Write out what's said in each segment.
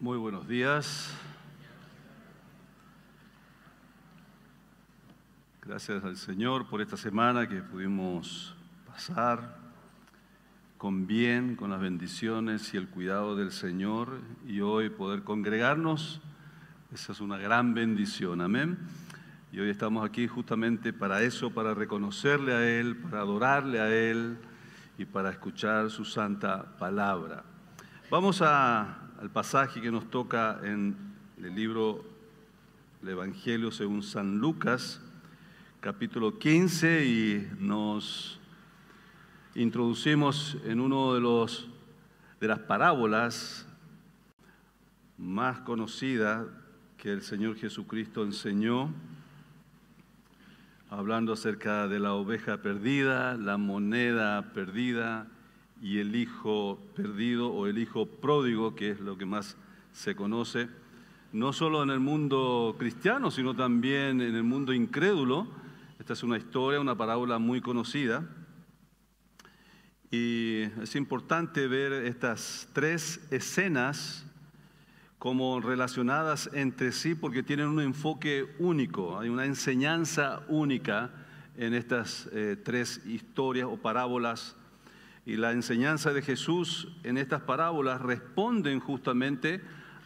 Muy buenos días. Gracias al Señor por esta semana que pudimos pasar con bien, con las bendiciones y el cuidado del Señor, y hoy poder congregarnos. Esa es una gran bendición, amén. Y hoy estamos aquí justamente para eso, para reconocerle a Él, para adorarle a Él y para escuchar su santa palabra. Vamos al pasaje que nos toca en el libro del Evangelio según San Lucas, capítulo 15, y nos introducimos en uno de las parábolas más conocidas que el Señor Jesucristo enseñó, hablando acerca de la oveja perdida, la moneda perdida y el hijo perdido o el hijo pródigo, que es lo que más se conoce, no solo en el mundo cristiano, sino también en el mundo incrédulo. Esta es una historia, una parábola muy conocida. Y es importante ver estas tres escenas como relacionadas entre sí porque tienen un enfoque único, hay una enseñanza única en estas tres historias o parábolas. Y la enseñanza de Jesús en estas parábolas responden justamente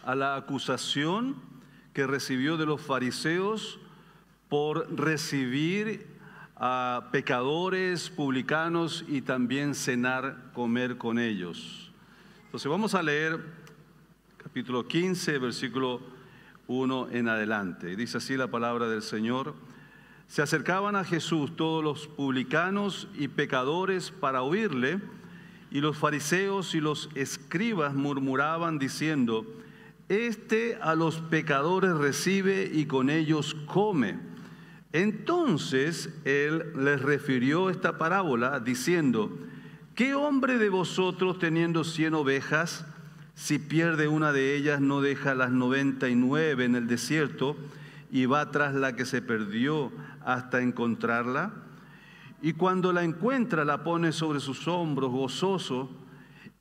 a la acusación que recibió de los fariseos por recibir a pecadores, publicanos y también cenar, comer con ellos. Entonces vamos a leer capítulo 15, versículo 1 en adelante. Dice así la palabra del Señor: Se acercaban a Jesús todos los publicanos y pecadores para oírle, y los fariseos y los escribas murmuraban diciendo: Este a los pecadores recibe y con ellos come. Entonces él les refirió esta parábola diciendo: ¿Qué hombre de vosotros, teniendo 100 ovejas, si pierde una de ellas, no deja las 99 en el desierto y va tras la que se perdió hasta encontrarla? Y cuando la encuentra, la pone sobre sus hombros gozoso,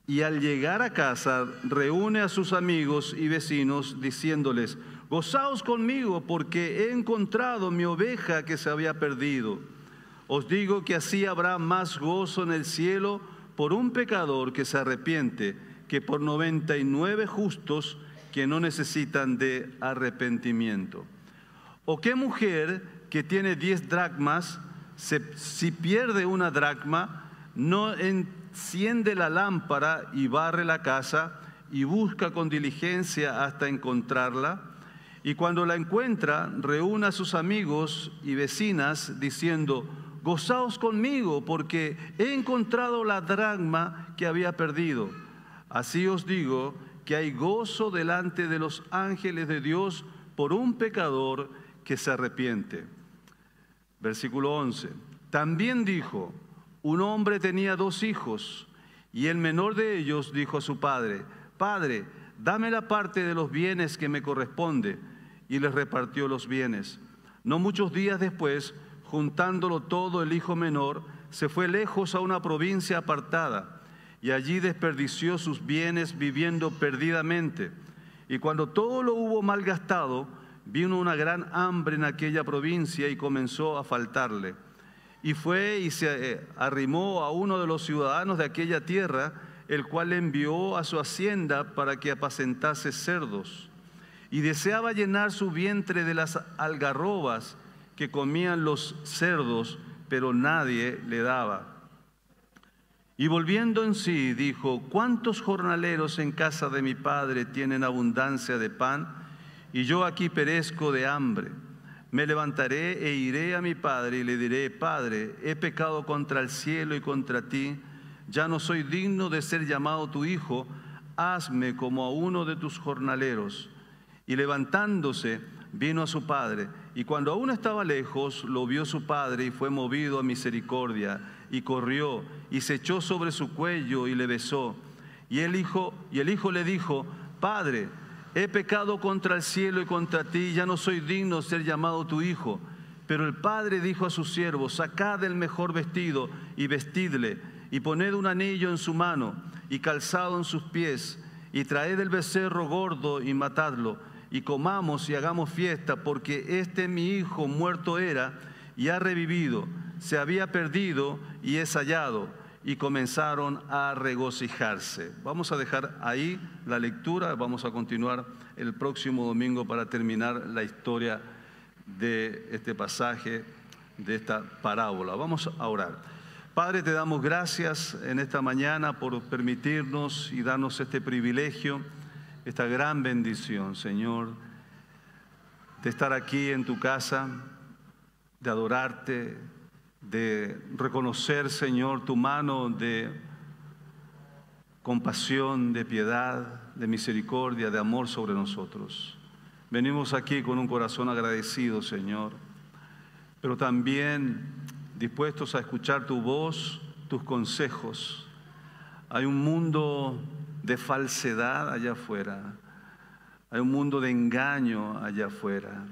y al llegar a casa reúne a sus amigos y vecinos diciéndoles: Gozaos conmigo, porque he encontrado mi oveja que se había perdido. Os digo que así habrá más gozo en el cielo por un pecador que se arrepiente que por 99 justos que no necesitan de arrepentimiento. ¿O qué mujer que tiene 10 dracmas, si pierde una dracma, no enciende la lámpara y barre la casa y busca con diligencia hasta encontrarla? Y cuando la encuentra, reúne a sus amigos y vecinas diciendo: Gozaos conmigo, porque he encontrado la dracma que había perdido. Así os digo que hay gozo delante de los ángeles de Dios por un pecador que se arrepiente. Versículo 11. También dijo: un hombre tenía 2 hijos, y el menor de ellos dijo a su padre: Padre, dame la parte de los bienes que me corresponde. Y les repartió los bienes. No muchos días después, juntándolo todo, el hijo menor se fue lejos a una provincia apartada, y allí desperdició sus bienes viviendo perdidamente. Y cuando todo lo hubo malgastado, vino una gran hambre en aquella provincia y comenzó a faltarle. Y fue y se arrimó a uno de los ciudadanos de aquella tierra, el cual le envió a su hacienda para que apacentase cerdos. Y deseaba llenar su vientre de las algarrobas que comían los cerdos, pero nadie le daba. Y volviendo en sí, dijo: ¿Cuántos jornaleros en casa de mi padre tienen abundancia de pan, y yo aquí perezco de hambre? Me levantaré e iré a mi padre y le diré: Padre, he pecado contra el cielo y contra ti, ya no soy digno de ser llamado tu hijo, hazme como a uno de tus jornaleros. Y levantándose, vino a su padre, y cuando aún estaba lejos, lo vio su padre y fue movido a misericordia, y corrió y se echó sobre su cuello y le besó. Y el hijo le dijo: Padre, he pecado contra el cielo y contra ti, ya no soy digno de ser llamado tu hijo. Pero el padre dijo a sus siervos: Sacad el mejor vestido y vestidle, y poned un anillo en su mano y calzado en sus pies, y traed el becerro gordo y matadlo, y comamos y hagamos fiesta, porque este mi hijo muerto era y ha revivido, se había perdido y es hallado. Y comenzaron a regocijarse. Vamos a dejar ahí la lectura, vamos a continuar el próximo domingo para terminar la historia de este pasaje, de esta parábola. Vamos a orar. Padre, te damos gracias en esta mañana por permitirnos y darnos este privilegio, esta gran bendición, Señor, de estar aquí en tu casa, de adorarte, de reconocer, Señor, tu mano de compasión, de piedad, de misericordia, de amor sobre nosotros. Venimos aquí con un corazón agradecido, Señor, pero también dispuestos a escuchar tu voz, tus consejos. Hay un mundo de falsedad allá afuera, hay un mundo de engaño allá afuera,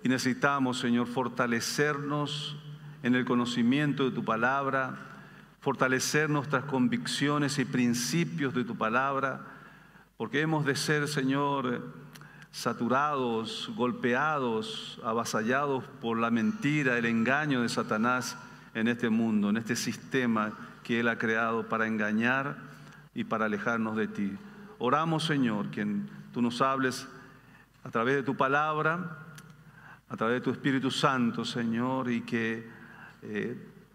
y necesitamos, Señor, fortalecernos en el conocimiento de tu palabra, fortalecer nuestras convicciones y principios de tu palabra, porque hemos de ser, Señor, saturados, golpeados, avasallados por la mentira, el engaño de Satanás en este mundo, en este sistema que Él ha creado para engañar y para alejarnos de ti. Oramos, Señor, que tú nos hables a través de tu palabra, a través de tu Espíritu Santo, Señor, y que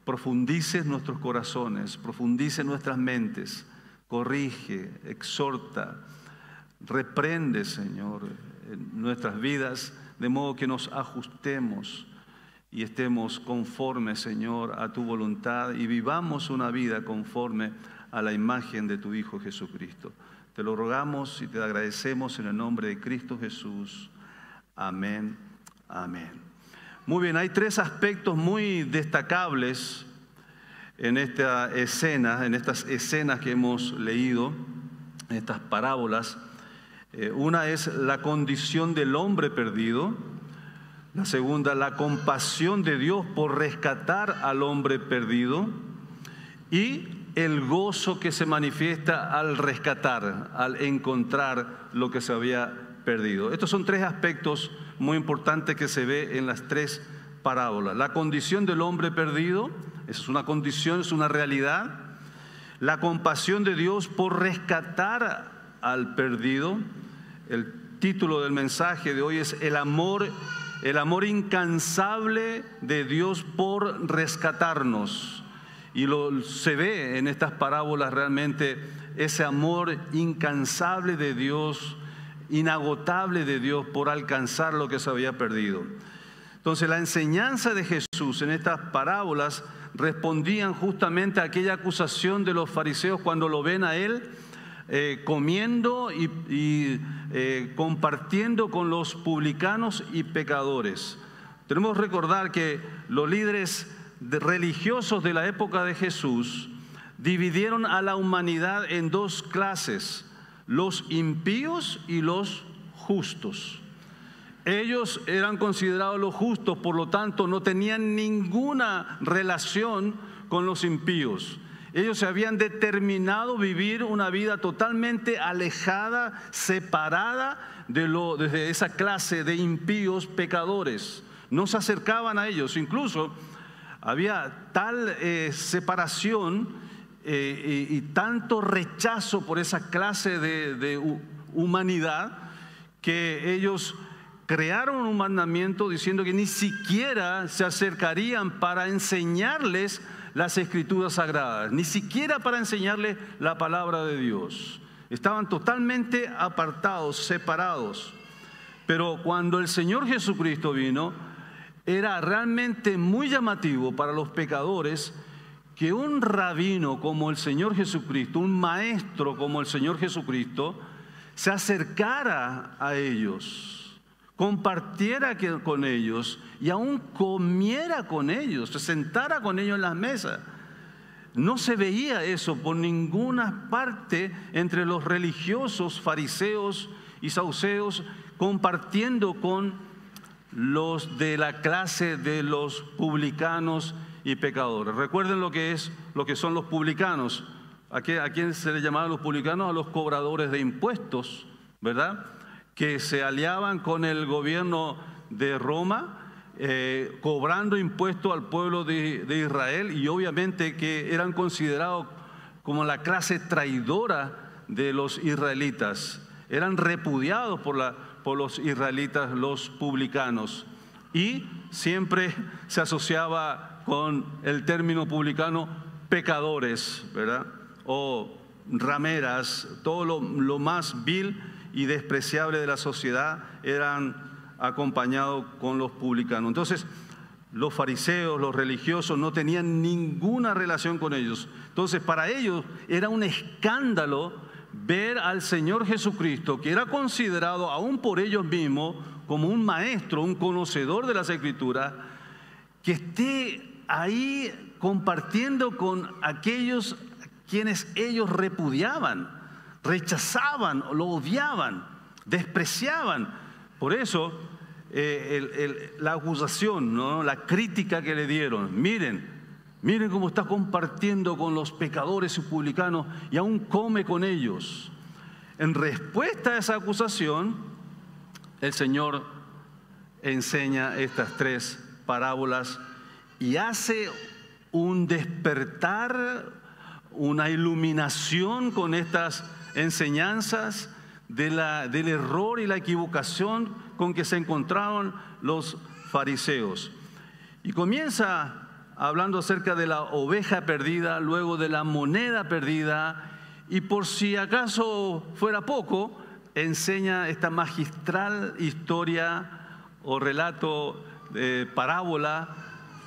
profundices nuestros corazones, profundices nuestras mentes, corrige, exhorta, reprende, Señor, en nuestras vidas, de modo que nos ajustemos y estemos conformes, Señor, a tu voluntad y vivamos una vida conforme a la imagen de tu Hijo Jesucristo. Te lo rogamos y te agradecemos en el nombre de Cristo Jesús. Amén, amén. Muy bien, hay tres aspectos muy destacables en esta escena, en estas escenas que hemos leído, en estas parábolas. Una es la condición del hombre perdido. La segunda, la compasión de Dios por rescatar al hombre perdido. Y el gozo que se manifiesta al rescatar, al encontrar lo que se había perdido. Estos son tres aspectos muy importantes que se ve en las tres parábolas. La condición del hombre perdido, esa es una condición, es una realidad. La compasión de Dios por rescatar al perdido. El título del mensaje de hoy es el amor incansable de Dios por rescatarnos. Y se ve en estas parábolas realmente ese amor incansable de Dios, inagotable de Dios por alcanzar lo que se había perdido. Entonces la enseñanza de Jesús en estas parábolas respondían justamente a aquella acusación de los fariseos cuando lo ven a Él comiendo y compartiendo con los publicanos y pecadores. Tenemos que recordar que los líderes religiosos de la época de Jesús dividieron a la humanidad en dos clases: los impíos y los justos. Ellos eran considerados los justos, por lo tanto no tenían ninguna relación con los impíos. Ellos se habían determinado vivir una vida totalmente alejada, separada de esa clase de impíos pecadores. No se acercaban a ellos, incluso había tal separación y tanto rechazo por esa clase de humanidad que ellos crearon un mandamiento diciendo que ni siquiera se acercarían para enseñarles las Escrituras Sagradas, ni siquiera para enseñarles la palabra de Dios. Estaban totalmente apartados, separados. Pero cuando el Señor Jesucristo vino, era realmente muy llamativo para los pecadores que un rabino como el Señor Jesucristo, un maestro como el Señor Jesucristo, se acercara a ellos, compartiera con ellos y aún comiera con ellos, se sentara con ellos en las mesas. No se veía eso por ninguna parte entre los religiosos, fariseos y saduceos, compartiendo con los de la clase de los publicanos y pecadores. Recuerden lo que son los publicanos. ¿A quién se le llamaban los publicanos? A los cobradores de impuestos, ¿verdad? Que se aliaban con el gobierno de Roma, cobrando impuestos al pueblo de Israel, y obviamente que eran considerados como la clase traidora de los israelitas. Eran repudiados por los israelitas, los publicanos, y siempre se asociaba con el término publicano pecadores, ¿verdad? O rameras, todo lo más vil y despreciable de la sociedad eran acompañados con los publicanos. Entonces, los fariseos, los religiosos, no tenían ninguna relación con ellos. Entonces, para ellos era un escándalo ver al Señor Jesucristo, que era considerado aún por ellos mismos como un maestro, un conocedor de las Escrituras, que esté ahí compartiendo con aquellos quienes ellos repudiaban, rechazaban, lo odiaban, despreciaban. Por eso la acusación, ¿no? La crítica que le dieron: miren cómo está compartiendo con los pecadores y publicanos y aún come con ellos. En respuesta a esa acusación, el Señor enseña estas 3 parábolas y hace un despertar, una iluminación con estas enseñanzas del error y la equivocación con que se encontraron los fariseos. Y comienza hablando acerca de la oveja perdida, luego de la moneda perdida, y por si acaso fuera poco, enseña esta magistral historia o relato, parábola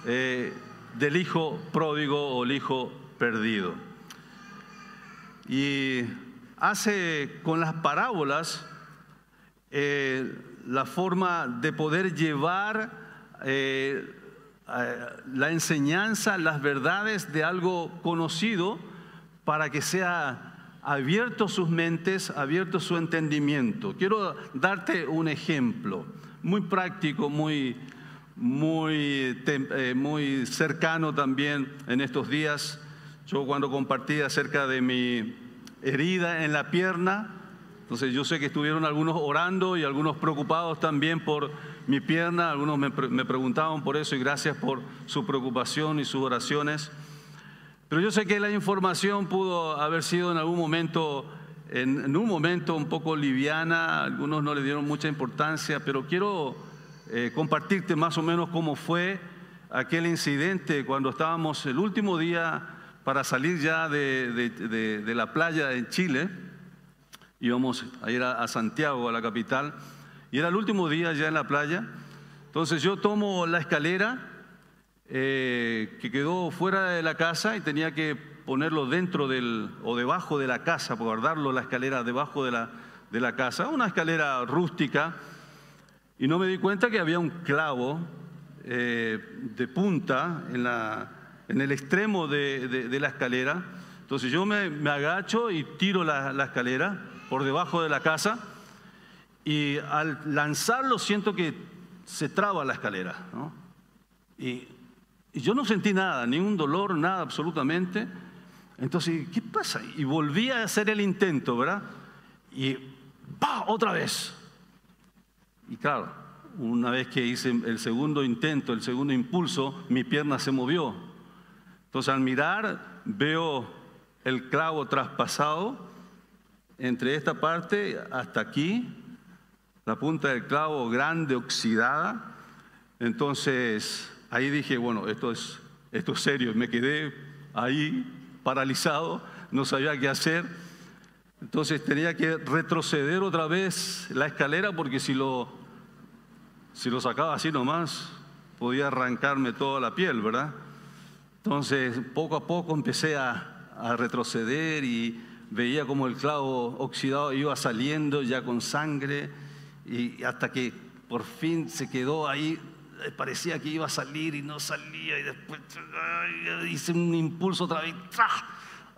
del hijo pródigo o el hijo perdido. Y hace con las parábolas la forma de poder llevar la enseñanza, las verdades de algo conocido, para que sea abierto sus mentes, abierto su entendimiento. Quiero darte un ejemplo muy práctico, muy cercano también en estos días. Yo, cuando compartí acerca de mi herida en la pierna, entonces yo sé que estuvieron algunos orando y algunos preocupados también por mi pierna. Algunos me preguntaban por eso, y gracias por su preocupación y sus oraciones. Pero yo sé que la información pudo haber sido en algún momento, en un momento un poco liviana. Algunos no le dieron mucha importancia, pero quiero compartirte más o menos cómo fue aquel incidente cuando estábamos el último día para salir ya de la playa en Chile. Íbamos a ir a Santiago, a la capital, y era el último día ya en la playa. Entonces yo tomo la escalera que quedó fuera de la casa y tenía que ponerlo dentro o debajo de la casa, guardarlo, la escalera debajo de la casa, una escalera rústica, y no me di cuenta que había un clavo de punta en el extremo de la escalera. Entonces yo me agacho y tiro la escalera por debajo de la casa, y al lanzarlo siento que se traba la escalera, ¿no? Y yo no sentí nada, ni un dolor, nada absolutamente. Entonces, ¿qué pasa? Y volví a hacer el intento, ¿verdad? Y ¡pah!, otra vez. Y claro, una vez que hice el segundo intento, el segundo impulso, mi pierna se movió. Entonces, al mirar, veo el clavo traspasado entre esta parte hasta aquí, la punta del clavo grande, oxidada. Entonces ahí dije, bueno, esto es serio. Me quedé ahí paralizado, no sabía qué hacer. Entonces tenía que retroceder otra vez la escalera, porque si lo sacaba así nomás, podía arrancarme toda la piel, ¿verdad? Entonces poco a poco empecé a retroceder, y veía como el clavo oxidado iba saliendo ya con sangre, y hasta que por fin se quedó ahí. Parecía que iba a salir y no salía, y después hice un impulso otra vez,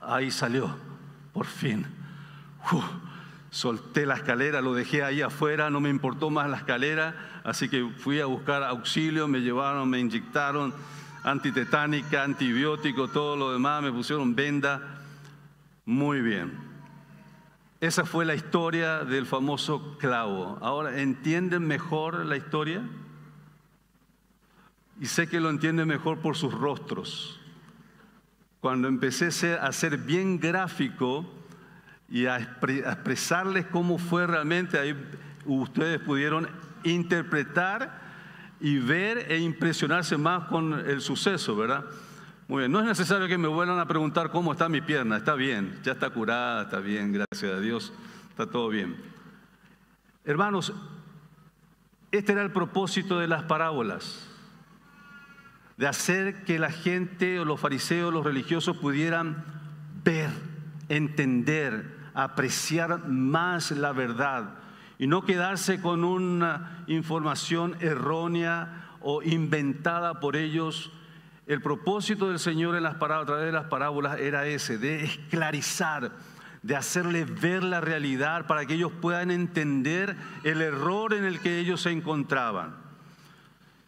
ahí salió, por fin. Solté la escalera, lo dejé ahí afuera, no me importó más la escalera, así que fui a buscar auxilio. Me llevaron, me inyectaron antitetánica, antibiótico, todo lo demás, me pusieron venda. Muy bien. Esa fue la historia del famoso clavo. Ahora, ¿entienden mejor la historia? Y sé que lo entienden mejor por sus rostros. Cuando empecé a ser bien gráfico y a expresarles cómo fue realmente, ahí ustedes pudieron interpretar y ver e impresionarse más con el suceso, ¿verdad? Muy bien, no es necesario que me vuelvan a preguntar cómo está mi pierna, está bien, ya está curada, está bien, gracias a Dios, está todo bien. Hermanos, este era el propósito de las parábolas, de hacer que la gente o los fariseos, los religiosos pudieran ver, entender, apreciar más la verdad y no quedarse con una información errónea o inventada por ellos. El propósito del Señor en las parábolas, a través de las parábolas era ese, de esclarizar, de hacerles ver la realidad para que ellos puedan entender el error en el que ellos se encontraban.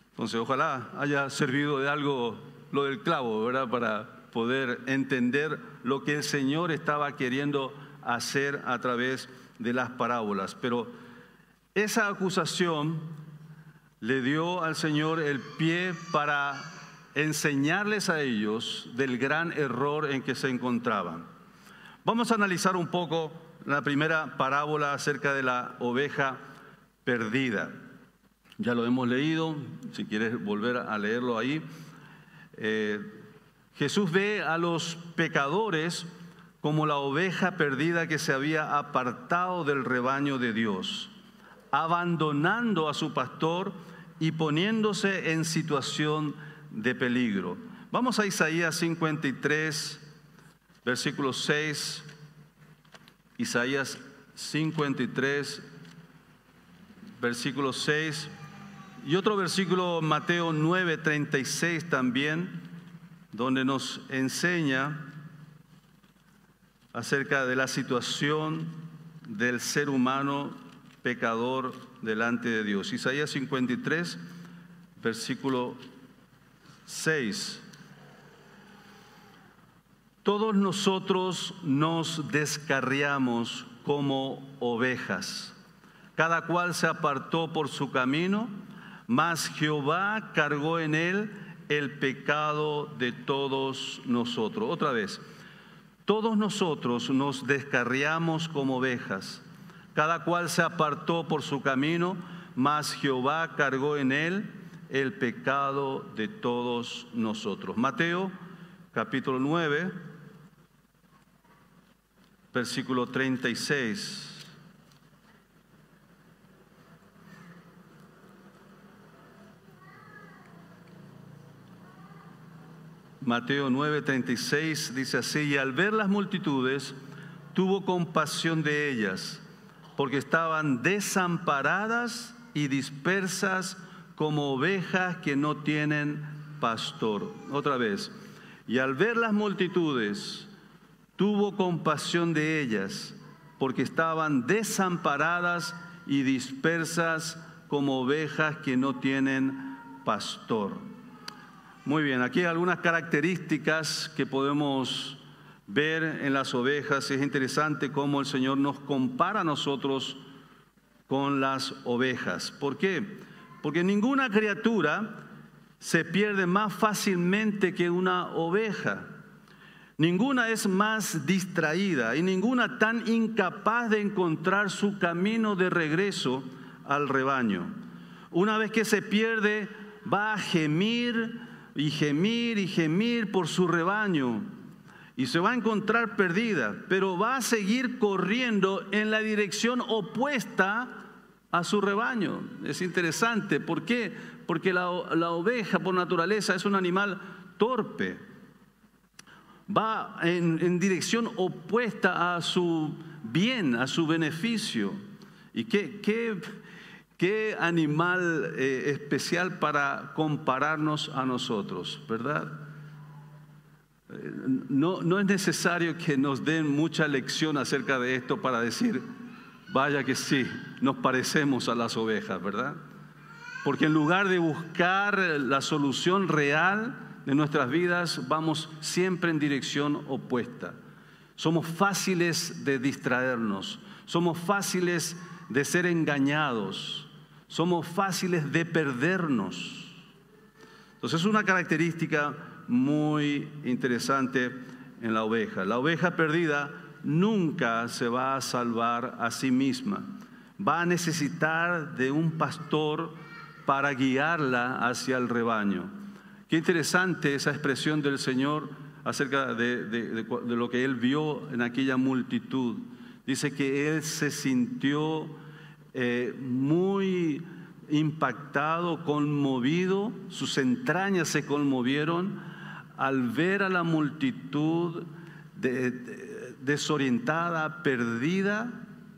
Entonces, ojalá haya servido de algo lo del clavo, ¿verdad? Para poder entender lo que el Señor estaba queriendo hacer a través de las parábolas. Pero esa acusación le dio al Señor el pie para enseñarles a ellos del gran error en que se encontraban. Vamos a analizar un poco la primera parábola acerca de la oveja perdida. Ya lo hemos leído, si quieres volver a leerlo ahí. Jesús ve a los pecadores como la oveja perdida que se había apartado del rebaño de Dios, abandonando a su pastor y poniéndose en situación de peligro. Vamos a Isaías 53, versículo 6. Isaías 53, versículo 6. Y otro versículo, Mateo 9, 36 también, donde nos enseña acerca de la situación del ser humano pecador delante de Dios. Isaías 53, versículo 6. Todos nosotros nos descarriamos como ovejas, cada cual se apartó por su camino, mas Jehová cargó en él el pecado de todos nosotros. Otra vez, todos nosotros nos descarriamos como ovejas, cada cual se apartó por su camino, mas Jehová cargó en él el pecado de todos nosotros. Mateo capítulo 9, versículo 36. Mateo 9:36 dice así: y al ver las multitudes, tuvo compasión de ellas, porque estaban desamparadas y dispersas como ovejas que no tienen pastor. Otra vez, y al ver las multitudes, tuvo compasión de ellas, porque estaban desamparadas y dispersas como ovejas que no tienen pastor. Muy bien, aquí hay algunas características que podemos ver en las ovejas. Es interesante cómo el Señor nos compara a nosotros con las ovejas. ¿Por qué? Porque ninguna criatura se pierde más fácilmente que una oveja. Ninguna es más distraída y ninguna tan incapaz de encontrar su camino de regreso al rebaño. Una vez que se pierde, va a gemir y gemir y gemir por su rebaño y se va a encontrar perdida, pero va a seguir corriendo en la dirección opuesta a su rebaño. Es interesante, ¿por qué? Porque la oveja por naturaleza es un animal torpe, va en dirección opuesta a su bien, a su beneficio. ¿Y qué animal especial para compararnos a nosotros, ¿verdad? No es necesario que nos den mucha lección acerca de esto para decir, vaya que sí, nos parecemos a las ovejas, ¿verdad? Porque en lugar de buscar la solución real de nuestras vidas, vamos siempre en dirección opuesta. Somos fáciles de distraernos, somos fáciles de ser engañados, somos fáciles de perdernos. Entonces es una característica muy interesante en la oveja. La oveja perdida nunca se va a salvar a sí misma. Va a necesitar de un pastor para guiarla hacia el rebaño. Qué interesante esa expresión del Señor acerca de lo que Él vio en aquella multitud. Dice que Él se sintió muy impactado, conmovido, sus entrañas se conmovieron al ver a la multitud desorientada, perdida,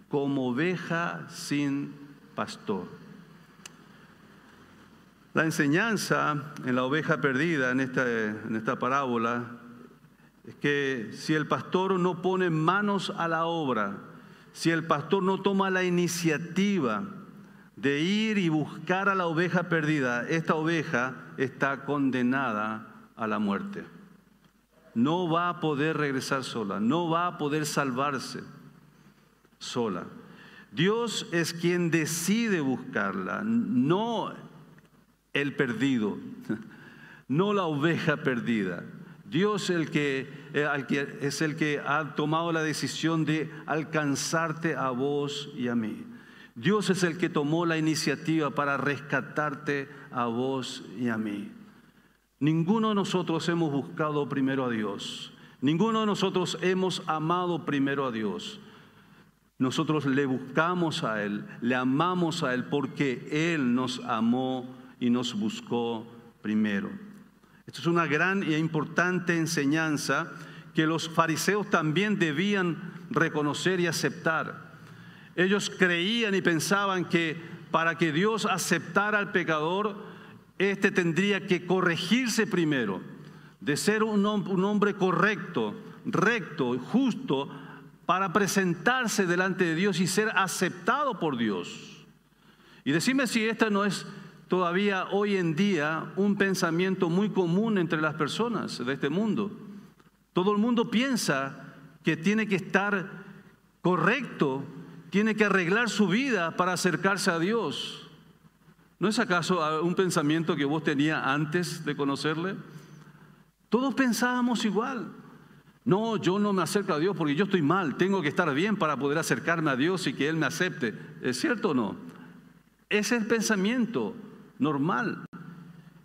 como oveja sin pastor. La enseñanza en la oveja perdida, en esta parábola, es que si el pastor no pone manos a la obra, si el pastor no toma la iniciativa de ir y buscar a la oveja perdida, esta oveja está condenada a la muerte. No va a poder regresar sola, no va a poder salvarse sola. Dios es quien decide buscarla, no el perdido, no la oveja perdida. Dios es el que ha tomado la decisión de alcanzarte a vos y a mí. Dios es el que tomó la iniciativa para rescatarte a vos y a mí. Ninguno de nosotros hemos buscado primero a Dios. Ninguno de nosotros hemos amado primero a Dios. Nosotros le buscamos a Él, le amamos a Él porque Él nos amó y nos buscó primero. Esto es una gran e importante enseñanza que los fariseos también debían reconocer y aceptar. Ellos creían y pensaban que para que Dios aceptara al pecador, éste tendría que corregirse primero, de ser un hombre correcto, recto, justo, para presentarse delante de Dios y ser aceptado por Dios. Y decime si esta no es todavía hoy en día un pensamiento muy común entre las personas de este mundo. Todo el mundo piensa que tiene que estar correcto, tiene que arreglar su vida para acercarse a Dios. ¿No es acaso un pensamiento que vos tenías antes de conocerle? Todos pensábamos igual. No, yo no me acerco a Dios porque yo estoy mal, tengo que estar bien para poder acercarme a Dios y que Él me acepte. ¿Es cierto o no? Ese es el pensamiento normal.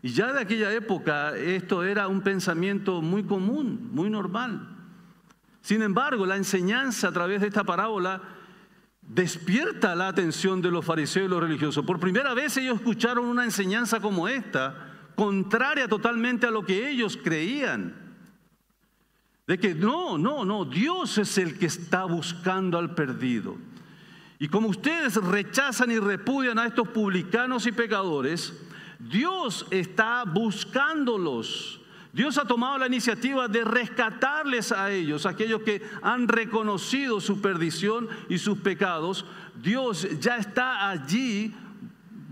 Y ya de aquella época esto era un pensamiento muy común, muy normal. Sin embargo, la enseñanza a través de esta parábola despierta la atención de los fariseos y los religiosos. Por primera vez ellos escucharon una enseñanza como esta, contraria totalmente a lo que ellos creían. De que no, Dios es el que está buscando al perdido. Y como ustedes rechazan y repudian a estos publicanos y pecadores, Dios está buscándolos. Dios ha tomado la iniciativa de rescatarles a ellos, aquellos que han reconocido su perdición y sus pecados. Dios ya está allí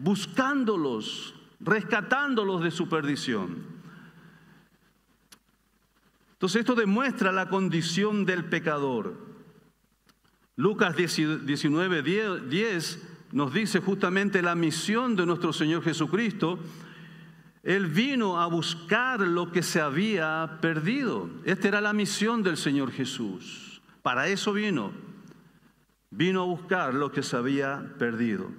buscándolos, rescatándolos de su perdición. Entonces esto demuestra la condición del pecador. Lucas 19:10 nos dice justamente la misión de nuestro Señor Jesucristo. Él vino a buscar lo que se había perdido. Esta era la misión del Señor Jesús. Para eso vino. Vino a buscar lo que se había perdido.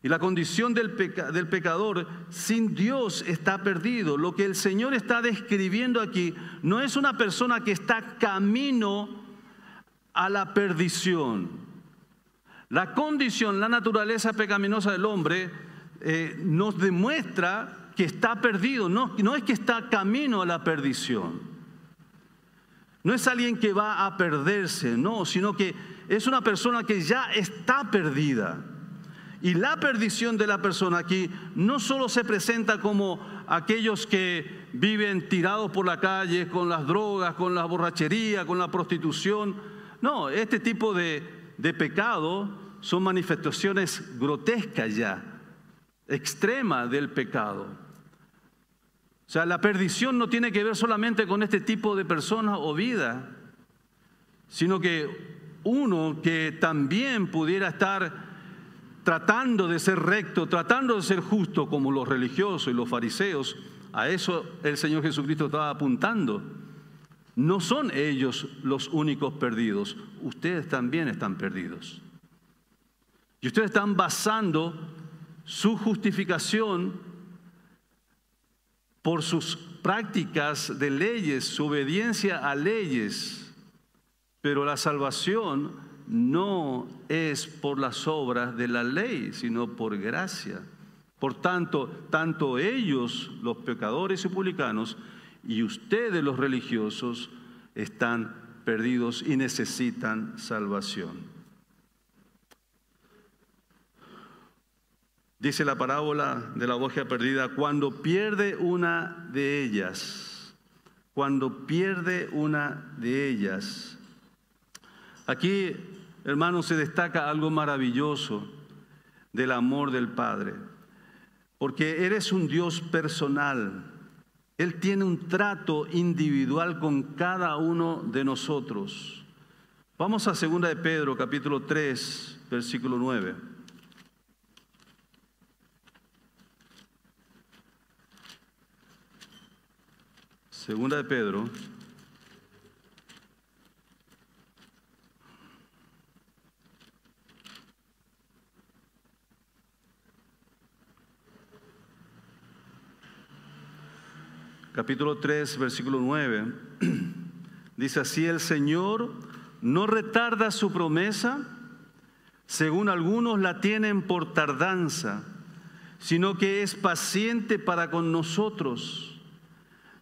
Y la condición del pecador sin Dios está perdido. Lo que el Señor está describiendo aquí no es una persona que está camino a la perdición. La condición, la naturaleza pecaminosa del hombre nos demuestra que está perdido. No es que está camino a la perdición. No es alguien que va a perderse, no, sino que es una persona que ya está perdida. Y la perdición de la persona aquí no solo se presenta como aquellos que viven tirados por la calle con las drogas, con la borrachería, con la prostitución. No, este tipo de pecado son manifestaciones grotescas ya, extremas del pecado. O sea, la perdición no tiene que ver solamente con este tipo de personas o vida, sino que uno que también pudiera estar tratando de ser recto, tratando de ser justo como los religiosos y los fariseos. A eso el Señor Jesucristo estaba apuntando. No son ellos los únicos perdidos, ustedes también están perdidos. Y ustedes están basando su justificación por sus prácticas de leyes, su obediencia a leyes. Pero la salvación no es por las obras de la ley, sino por gracia. Por tanto, tanto ellos, los pecadores y publicanos, y ustedes, los religiosos, están perdidos y necesitan salvación. Dice la parábola de la oveja perdida, cuando pierde una de ellas, Aquí, hermanos, se destaca algo maravilloso del amor del Padre, porque Él es un Dios personal. Él tiene un trato individual con cada uno de nosotros. Vamos a 2 de Pedro, capítulo 3, versículo 9. Segunda de Pedro, capítulo 3, versículo 9, dice así: el Señor no retarda su promesa, según algunos la tienen por tardanza, sino que es paciente para con nosotros,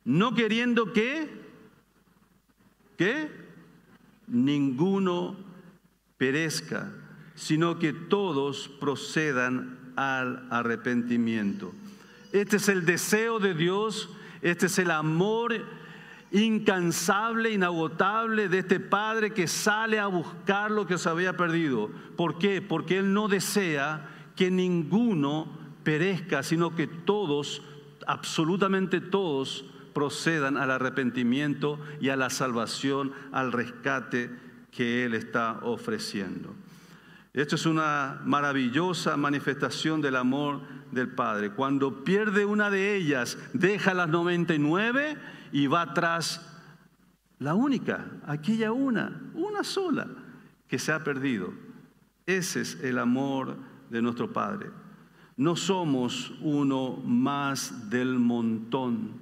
no queriendo que ninguno perezca, sino que todos procedan al arrepentimiento. Este es el deseo de Dios. Este es el amor incansable, inagotable de este Padre que sale a buscar lo que se había perdido. ¿Por qué? Porque Él no desea que ninguno perezca, sino que todos, absolutamente todos, procedan al arrepentimiento y a la salvación, al rescate que Él está ofreciendo. Esto es una maravillosa manifestación del amor del Padre. Cuando pierde una de ellas, deja las 99 y va tras la única, aquella una sola que se ha perdido. Ese es el amor de nuestro Padre. No somos uno más del montón,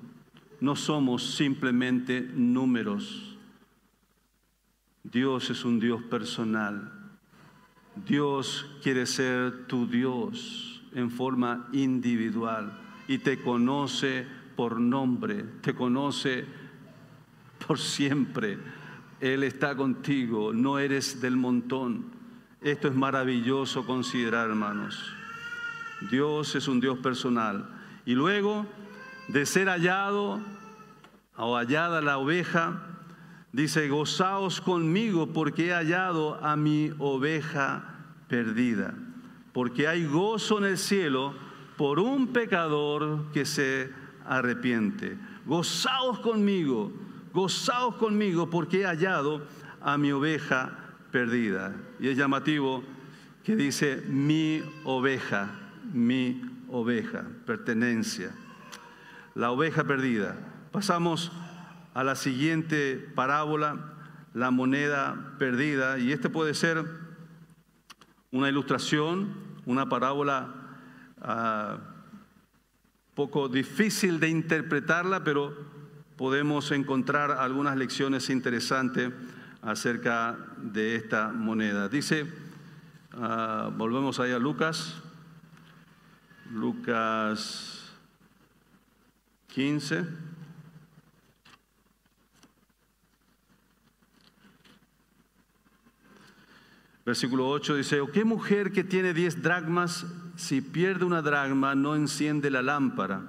no somos simplemente números. Dios es un Dios personal. Dios quiere ser tu Dios en forma individual y te conoce por nombre, te conoce por siempre. Él está contigo, no eres del montón. Esto es maravilloso considerar, hermanos. Dios es un Dios personal. Y luego de ser hallado o hallada la oveja, dice: gozaos conmigo porque he hallado a mi oveja perdida. Porque hay gozo en el cielo por un pecador que se arrepiente. Gozaos conmigo porque he hallado a mi oveja perdida. Y es llamativo que dice mi oveja, pertenencia. La oveja perdida. Pasamos a la siguiente parábola, la moneda perdida, y este puede ser una ilustración, una parábola poco difícil de interpretarla, pero podemos encontrar algunas lecciones interesantes acerca de esta moneda. Dice, volvemos ahí a Lucas 15. Versículo 8 dice: ¿o qué mujer que tiene 10 dracmas, si pierde una dracma, no enciende la lámpara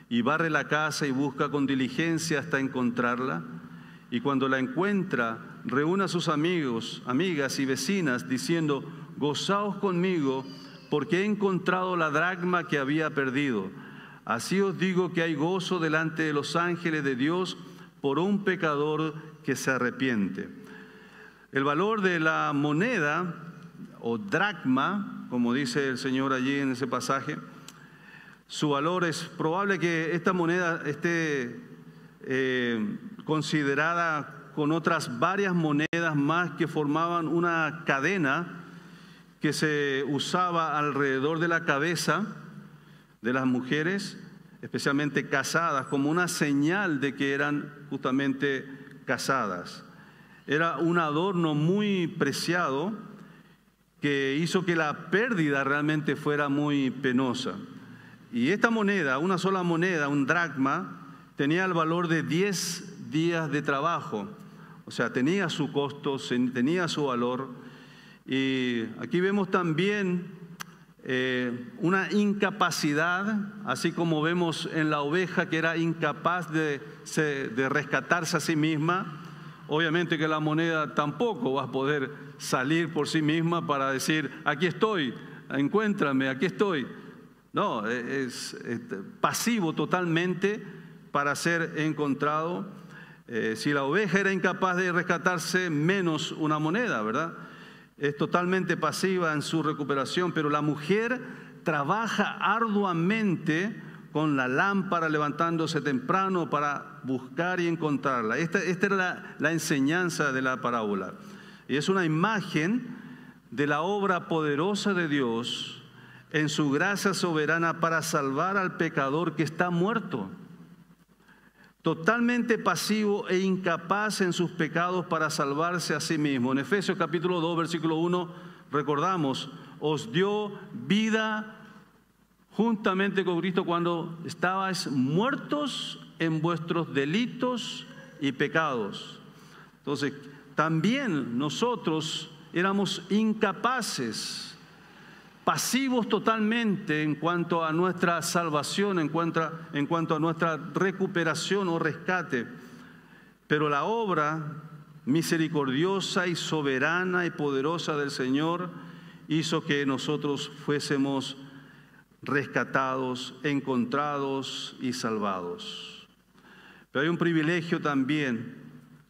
y barre la casa y busca con diligencia hasta encontrarla? Y cuando la encuentra, reúne a sus amigos, amigas y vecinas, diciendo: gozaos conmigo, porque he encontrado la dracma que había perdido. Así os digo que hay gozo delante de los ángeles de Dios por un pecador que se arrepiente. El valor de la moneda, o dracma, como dice el Señor allí en ese pasaje, su valor es probable que esta moneda esté considerada con otras varias monedas más que formaban una cadena que se usaba alrededor de la cabeza de las mujeres, especialmente casadas, como una señal de que eran justamente casadas. Era un adorno muy preciado que hizo que la pérdida realmente fuera muy penosa. Y esta moneda, una sola moneda, un dracma, tenía el valor de 10 días de trabajo. O sea, tenía su costo, tenía su valor. Y aquí vemos también una incapacidad, así como vemos en la oveja que era incapaz de rescatarse a sí misma. Obviamente que la moneda tampoco va a poder salir por sí misma para decir, aquí estoy, encuéntrame, aquí estoy. No, es pasivo totalmente para ser encontrado. Si la oveja era incapaz de rescatarse, menos una moneda, ¿verdad? Es totalmente pasiva en su recuperación, pero la mujer trabaja arduamente con la lámpara, levantándose temprano para buscar y encontrarla. Esta era la enseñanza de la parábola. Y es una imagen de la obra poderosa de Dios en su gracia soberana para salvar al pecador que está muerto, totalmente pasivo e incapaz en sus pecados para salvarse a sí mismo. En Efesios capítulo 2, versículo 1, recordamos, os dio vida juntamente con Cristo cuando estabais muertos en vuestros delitos y pecados. Entonces, también nosotros éramos incapaces, pasivos totalmente en cuanto a nuestra salvación, en cuanto a nuestra recuperación o rescate. Pero la obra misericordiosa y soberana y poderosa del Señor hizo que nosotros fuésemos rescatados, encontrados y salvados. Pero hay un privilegio también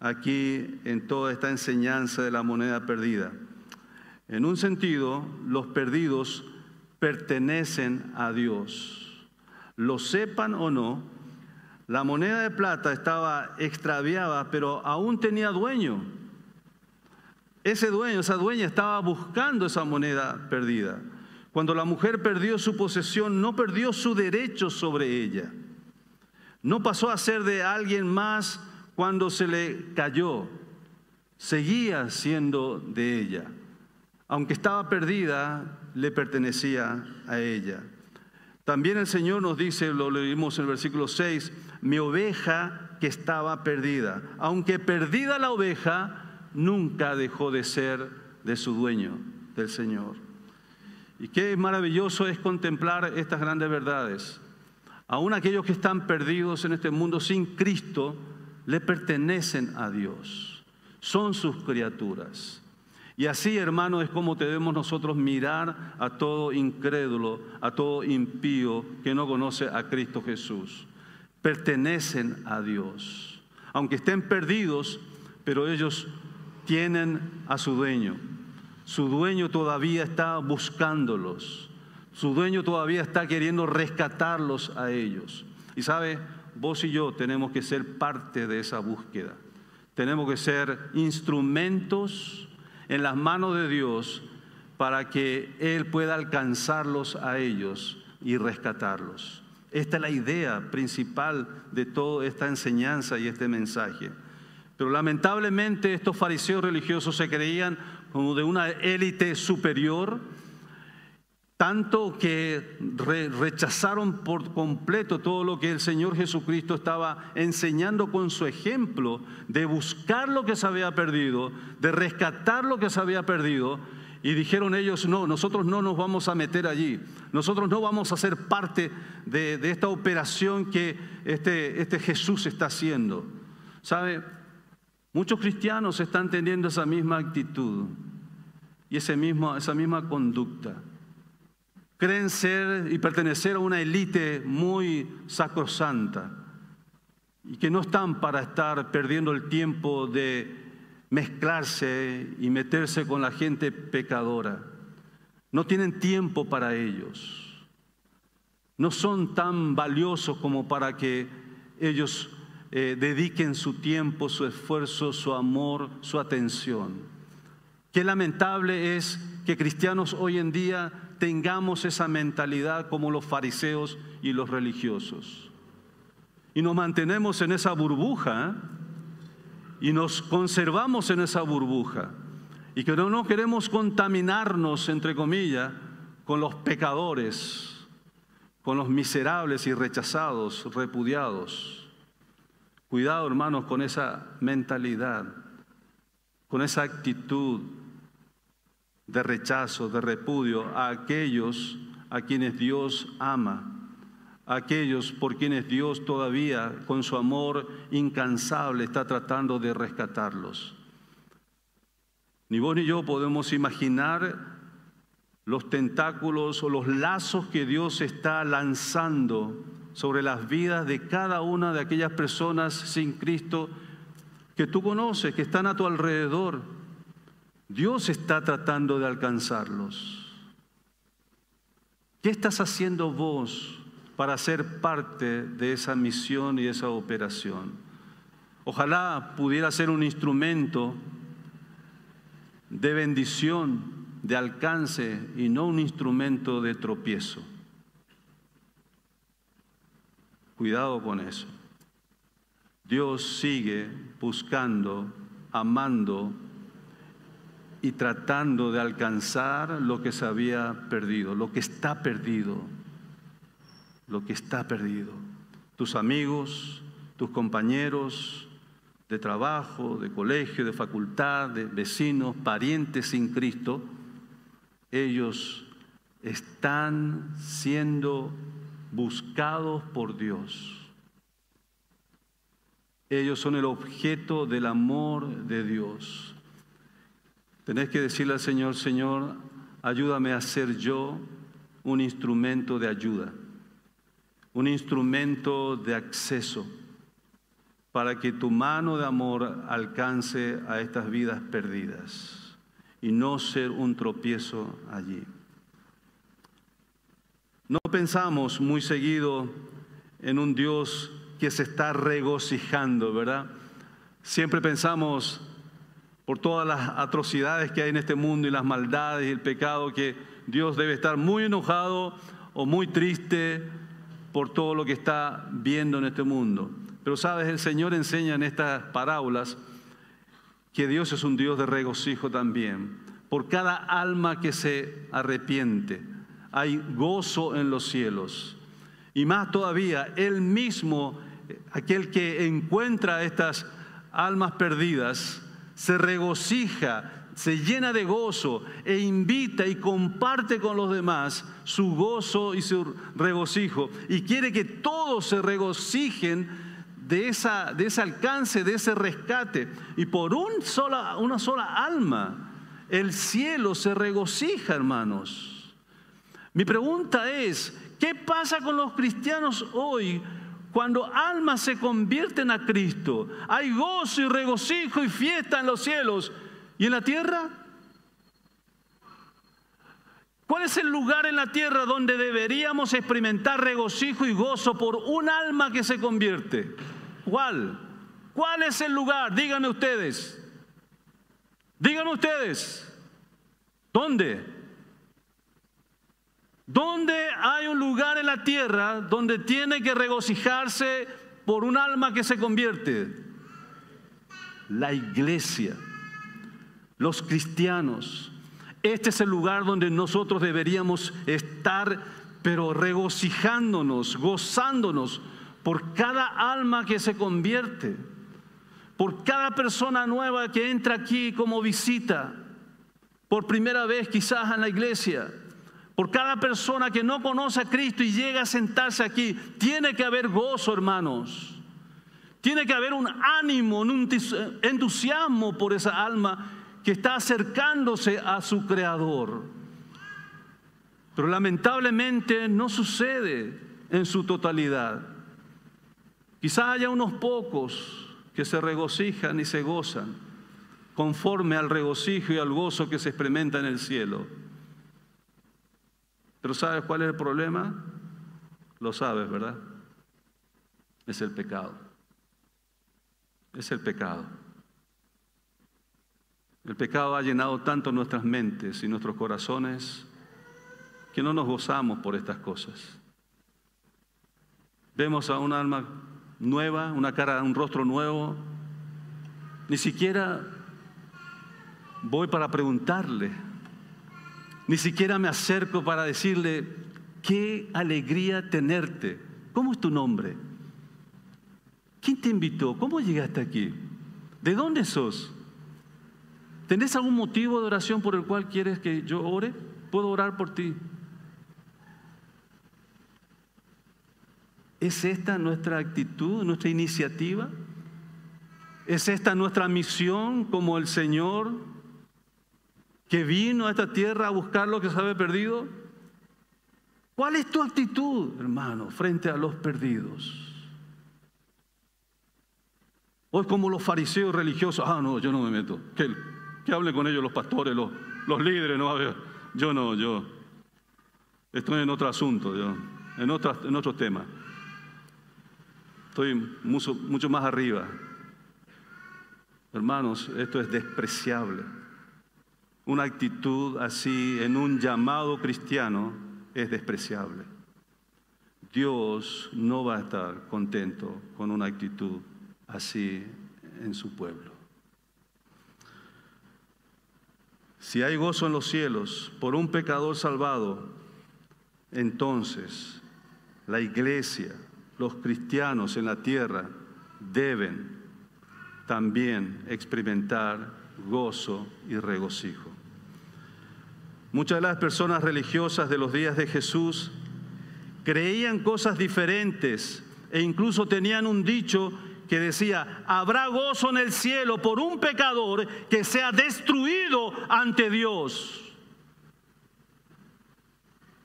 aquí en toda esta enseñanza de la moneda perdida. En un sentido, los perdidos pertenecen a Dios. Lo sepan o no, la moneda de plata estaba extraviada, pero aún tenía dueño. Ese dueño, esa dueña estaba buscando esa moneda perdida. Cuando la mujer perdió su posesión, no perdió su derecho sobre ella. No pasó a ser de alguien más cuando se le cayó. Seguía siendo de ella. Aunque estaba perdida, le pertenecía a ella. También el Señor nos dice, lo leímos en el versículo 6, mi oveja que estaba perdida. Aunque perdida la oveja, nunca dejó de ser de su dueño, del Señor. Y qué maravilloso es contemplar estas grandes verdades. Aún aquellos que están perdidos en este mundo sin Cristo, le pertenecen a Dios. Son sus criaturas. Y así, hermano, es como debemos nosotros mirar a todo incrédulo, a todo impío que no conoce a Cristo Jesús. Pertenecen a Dios. Aunque estén perdidos, pero ellos tienen a su dueño. Su dueño todavía está buscándolos. Su dueño todavía está queriendo rescatarlos a ellos. Y sabe, vos y yo tenemos que ser parte de esa búsqueda. Tenemos que ser instrumentos en las manos de Dios para que Él pueda alcanzarlos a ellos y rescatarlos. Esta es la idea principal de toda esta enseñanza y este mensaje. Pero lamentablemente estos fariseos religiosos se creían como de una élite superior, tanto que rechazaron por completo todo lo que el Señor Jesucristo estaba enseñando con su ejemplo de buscar lo que se había perdido, de rescatar lo que se había perdido. Y dijeron ellos, no, nosotros no nos vamos a meter allí. Nosotros no vamos a ser parte de esta operación que este Jesús está haciendo. ¿Sabe? Muchos cristianos están teniendo esa misma actitud y esa misma conducta. Creen ser y pertenecer a una élite muy sacrosanta y que no están para estar perdiendo el tiempo de mezclarse y meterse con la gente pecadora. No tienen tiempo para ellos. No son tan valiosos como para que ellos dediquen su tiempo, su esfuerzo, su amor, su atención. Qué lamentable es que cristianos hoy en día tengamos esa mentalidad como los fariseos y los religiosos. Y nos mantenemos en esa burbuja, y nos conservamos en esa burbuja. Y que no queremos contaminarnos, entre comillas, con los pecadores, con los miserables y rechazados, repudiados. Cuidado, hermanos, con esa mentalidad, con esa actitud de rechazo, de repudio a aquellos a quienes Dios ama, a aquellos por quienes Dios todavía con su amor incansable está tratando de rescatarlos. Ni vos ni yo podemos imaginar los tentáculos o los lazos que Dios está lanzando sobre las vidas de cada una de aquellas personas sin Cristo que tú conoces, que están a tu alrededor. Dios está tratando de alcanzarlos. ¿Qué estás haciendo vos para ser parte de esa misión y esa operación? Ojalá pudiera ser un instrumento de bendición, de alcance y no un instrumento de tropiezo. Cuidado con eso. Dios sigue buscando, amando y tratando de alcanzar lo que se había perdido, lo que está perdido, lo que está perdido. Tus amigos, tus compañeros de trabajo, de colegio, de facultad, de vecinos, parientes sin Cristo, ellos están siendo buscados por Dios. Ellos son el objeto del amor de Dios. Tenés que decirle al Señor: Señor, ayúdame a ser yo un instrumento de ayuda, un instrumento de acceso, para que tu mano de amor alcance a estas vidas perdidas y no ser un tropiezo allí. No pensamos muy seguido en un Dios que se está regocijando, ¿verdad? Siempre pensamos, por todas las atrocidades que hay en este mundo y las maldades y el pecado, que Dios debe estar muy enojado o muy triste por todo lo que está viendo en este mundo. Pero sabes, el Señor enseña en estas parábolas que Dios es un Dios de regocijo también. Por cada alma que se arrepiente, hay gozo en los cielos. Y más todavía, Él mismo, aquel que encuentra estas almas perdidas, se regocija, se llena de gozo e invita y comparte con los demás su gozo y su regocijo. Y quiere que todos se regocijen de ese alcance, de ese rescate. Y por una sola alma, el cielo se regocija, hermanos. Mi pregunta es, ¿qué pasa con los cristianos hoy cuando almas se convierten a Cristo? Hay gozo y regocijo y fiesta en los cielos. ¿Y en la tierra? ¿Cuál es el lugar en la tierra donde deberíamos experimentar regocijo y gozo por un alma que se convierte? ¿Cuál? ¿Cuál es el lugar? Díganme ustedes. Díganme ustedes. ¿Dónde? ¿Dónde hay un lugar en la tierra donde tiene que regocijarse por un alma que se convierte? La iglesia, los cristianos. Este es el lugar donde nosotros deberíamos estar, pero regocijándonos, gozándonos por cada alma que se convierte, por cada persona nueva que entra aquí como visita, por primera vez quizás en la iglesia. Por cada persona que no conoce a Cristo y llega a sentarse aquí, tiene que haber gozo, hermanos. Tiene que haber un ánimo, un entusiasmo por esa alma que está acercándose a su Creador. Pero lamentablemente no sucede en su totalidad. Quizás haya unos pocos que se regocijan y se gozan, conforme al regocijo y al gozo que se experimenta en el cielo. Pero ¿sabes cuál es el problema? Lo sabes, ¿verdad? Es el pecado. Es el pecado. El pecado ha llenado tanto nuestras mentes y nuestros corazones que no nos gozamos por estas cosas. Vemos a un alma nueva, una cara, un rostro nuevo. Ni siquiera voy para preguntarle. Ni siquiera me acerco para decirle, qué alegría tenerte. ¿Cómo es tu nombre? ¿Quién te invitó? ¿Cómo llegaste aquí? ¿De dónde sos? ¿Tenés algún motivo de oración por el cual quieres que yo ore? ¿Puedo orar por ti? ¿Es esta nuestra actitud, nuestra iniciativa? ¿Es esta nuestra misión como el Señor que vino a esta tierra a buscar lo que se había perdido? ¿Cuál es tu actitud, hermano, frente a los perdidos? ¿O es como los fariseos religiosos? No, yo no me meto. Que hablen con ellos los pastores, los líderes. No, yo estoy en otro asunto, en otro tema. Estoy mucho más arriba. Hermanos, esto es despreciable. Una actitud así en un llamado cristiano es despreciable. Dios no va a estar contento con una actitud así en su pueblo. Si hay gozo en los cielos por un pecador salvado, entonces la iglesia, los cristianos en la tierra deben también experimentar gozo y regocijo. Muchas de las personas religiosas de los días de Jesús creían cosas diferentes e incluso tenían un dicho que decía, habrá gozo en el cielo por un pecador que sea destruido ante Dios.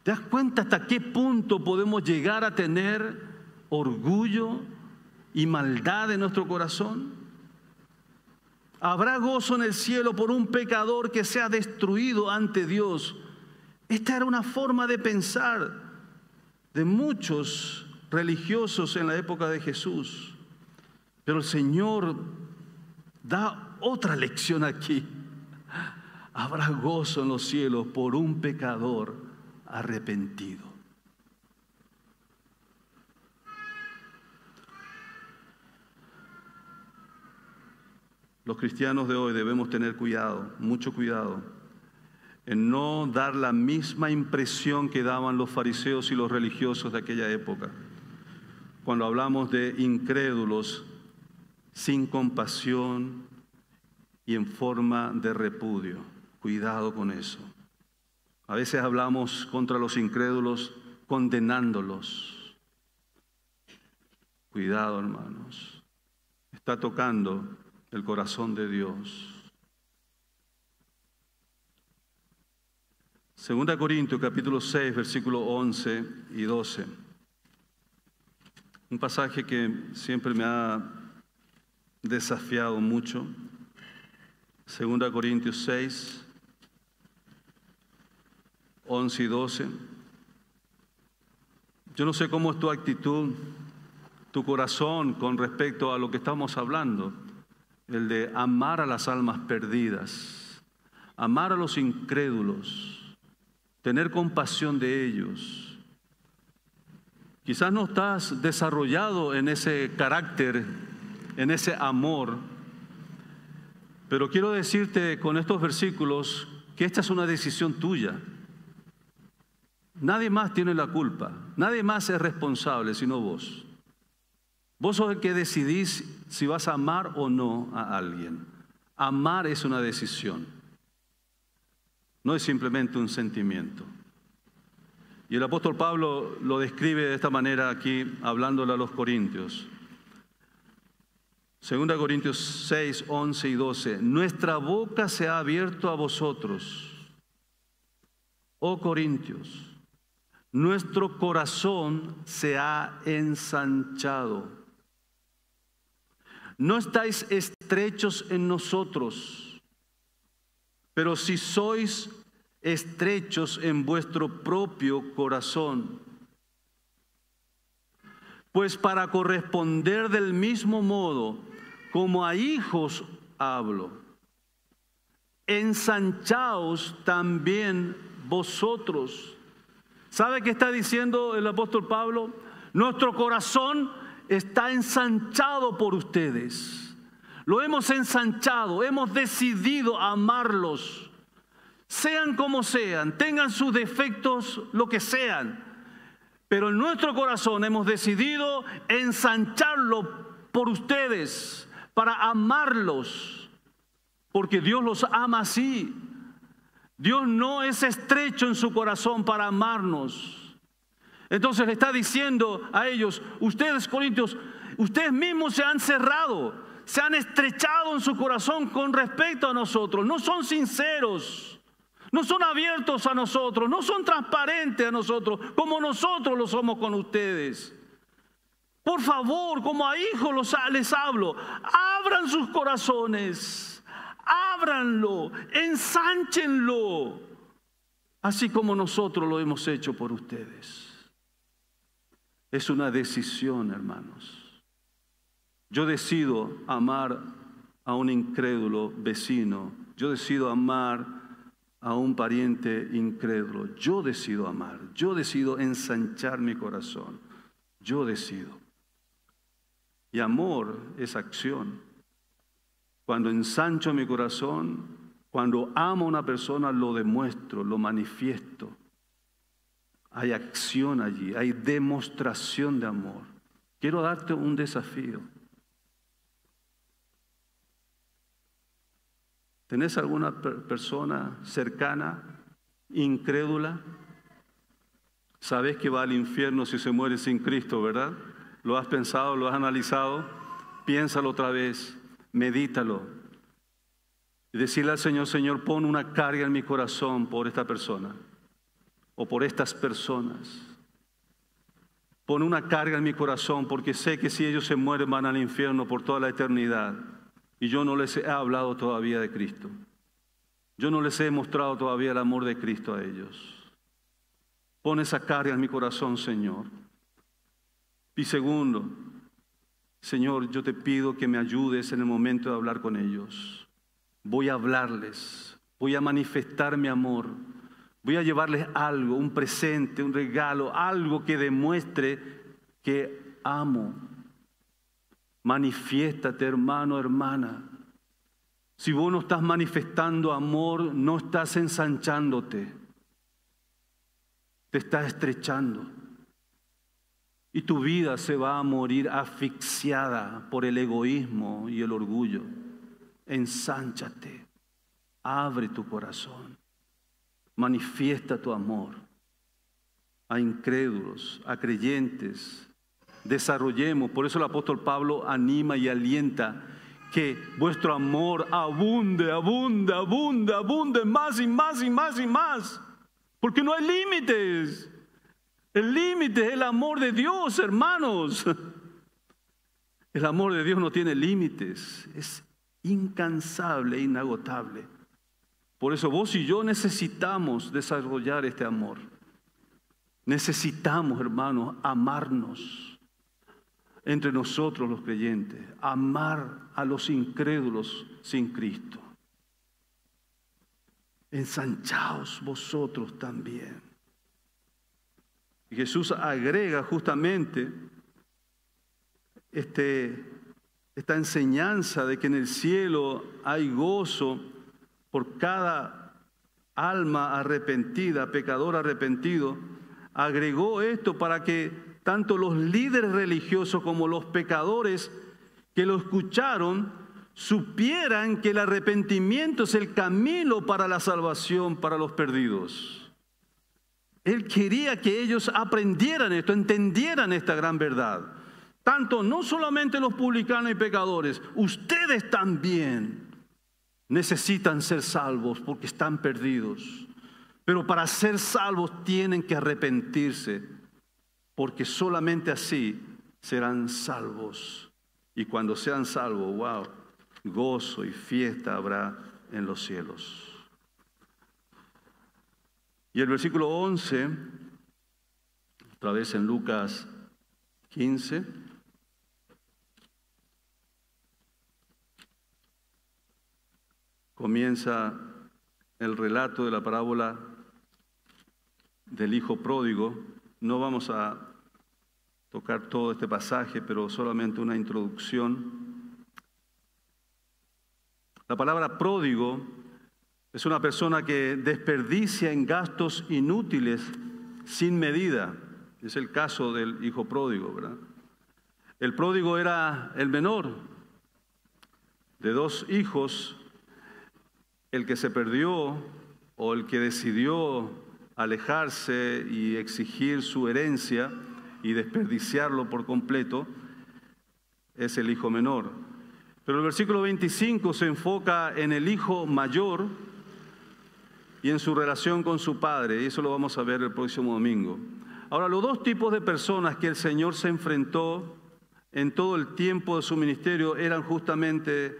¿Te das cuenta hasta qué punto podemos llegar a tener orgullo y maldad en nuestro corazón? Habrá gozo en el cielo por un pecador que sea destruido ante Dios. Esta era una forma de pensar de muchos religiosos en la época de Jesús. Pero el Señor da otra lección aquí. Habrá gozo en los cielos por un pecador arrepentido. Los cristianos de hoy debemos tener cuidado, mucho cuidado, en no dar la misma impresión que daban los fariseos y los religiosos de aquella época. Cuando hablamos de incrédulos sin compasión y en forma de repudio. Cuidado con eso. A veces hablamos contra los incrédulos condenándolos. Cuidado, hermanos. Está tocando el corazón de Dios. 2 Corintios capítulo 6, versículos 11 y 12. Un pasaje que siempre me ha desafiado mucho. 2 Corintios 6, 11 y 12. Yo no sé cómo es tu actitud, tu corazón con respecto a lo que estamos hablando. El de amar a las almas perdidas, amar a los incrédulos, tener compasión de ellos. Quizás no estás desarrollado en ese carácter, en ese amor, pero quiero decirte con estos versículos que esta es una decisión tuya. Nadie más tiene la culpa, nadie más es responsable sino vos. Vos sos el que decidís si vas a amar o no a alguien. Amar es una decisión, no es simplemente un sentimiento. Y el apóstol Pablo lo describe de esta manera aquí, hablándole a los corintios. 2 Corintios 6, 11 y 12. Nuestra boca se ha abierto a vosotros, oh corintios. Nuestro corazón se ha ensanchado. No estáis estrechos en nosotros, Pero si sois estrechos en vuestro propio corazón, pues para corresponder del mismo modo, como a hijos hablo, ensanchaos también vosotros. ¿Sabe qué está diciendo el apóstol Pablo? Nuestro corazón está ensanchado por ustedes. Lo hemos ensanchado, hemos decidido amarlos. Sean como sean, tengan sus defectos, lo que sean. Pero en nuestro corazón hemos decidido ensancharlo por ustedes, para amarlos. Porque Dios los ama así. Dios no es estrecho en su corazón para amarnos. Entonces le está diciendo a ellos, ustedes corintios, ustedes mismos se han cerrado, se han estrechado en su corazón con respecto a nosotros. No son sinceros, no son abiertos a nosotros, no son transparentes a nosotros, como nosotros lo somos con ustedes. Por favor, como a hijos les hablo, abran sus corazones, ábranlo, ensánchenlo, así como nosotros lo hemos hecho por ustedes. Es una decisión, hermanos. Yo decido amar a un incrédulo vecino. Yo decido amar a un pariente incrédulo. Yo decido amar. Yo decido ensanchar mi corazón. Yo decido. Y amor es acción. Cuando ensancho mi corazón, cuando amo a una persona, lo demuestro, lo manifiesto. Hay acción allí, hay demostración de amor. Quiero darte un desafío. ¿Tenés alguna persona cercana, incrédula? Sabes que va al infierno si se muere sin Cristo, ¿verdad? ¿Lo has pensado, lo has analizado? Piénsalo otra vez, medítalo. Y decirle al Señor, Señor, pon una carga en mi corazón por esta persona o por estas personas. Pon una carga en mi corazón porque sé que si ellos se mueren van al infierno por toda la eternidad. Y yo no les he hablado todavía de Cristo. Yo no les he mostrado todavía el amor de Cristo a ellos. Pon esa carga en mi corazón, Señor. Y segundo, Señor, yo te pido que me ayudes en el momento de hablar con ellos. Voy a hablarles, voy a manifestar mi amor. Voy a llevarles algo, un presente, un regalo, algo que demuestre que amo. Manifiéstate, hermano, hermana. Si vos no estás manifestando amor, no estás ensanchándote. Te estás estrechando. Y tu vida se va a morir asfixiada por el egoísmo y el orgullo. Ensánchate. Abre tu corazón. Manifiesta tu amor a incrédulos, a creyentes. Desarrollemos, por eso el apóstol Pablo anima y alienta que vuestro amor abunde, abunde, abunde, abunde más y más y más y más, porque no hay límites. El límite es el amor de Dios, hermanos. El amor de Dios no tiene límites, es incansable e inagotable. Por eso vos y yo necesitamos desarrollar este amor. Necesitamos, hermanos, amarnos entre nosotros los creyentes, amar a los incrédulos sin Cristo. Ensanchaos vosotros también. Y Jesús agrega justamente esta enseñanza de que en el cielo hay gozo por cada alma arrepentida, pecador arrepentido. Agregó esto para que tanto los líderes religiosos como los pecadores que lo escucharon supieran que el arrepentimiento es el camino para la salvación para los perdidos. Él quería que ellos aprendieran esto, entendieran esta gran verdad. Tanto, no solamente los publicanos y pecadores, ustedes también necesitan ser salvos porque están perdidos. Pero para ser salvos tienen que arrepentirse, porque solamente así serán salvos. Y cuando sean salvos, wow, gozo y fiesta habrá en los cielos. Y el versículo 11, otra vez en Lucas 15, comienza el relato de la parábola del hijo pródigo. No vamos a tocar todo este pasaje, pero solamente una introducción. La palabra pródigo es una persona que desperdicia en gastos inútiles sin medida. Es el caso del hijo pródigo, ¿verdad? El pródigo era el menor de 2 hijos, el que se perdió o el que decidió alejarse y exigir su herencia y desperdiciarlo por completo, es el hijo menor. Pero el versículo 25 se enfoca en el hijo mayor y en su relación con su padre, y eso lo vamos a ver el próximo domingo. Ahora, los 2 tipos de personas que el Señor se enfrentó en todo el tiempo de su ministerio eran justamente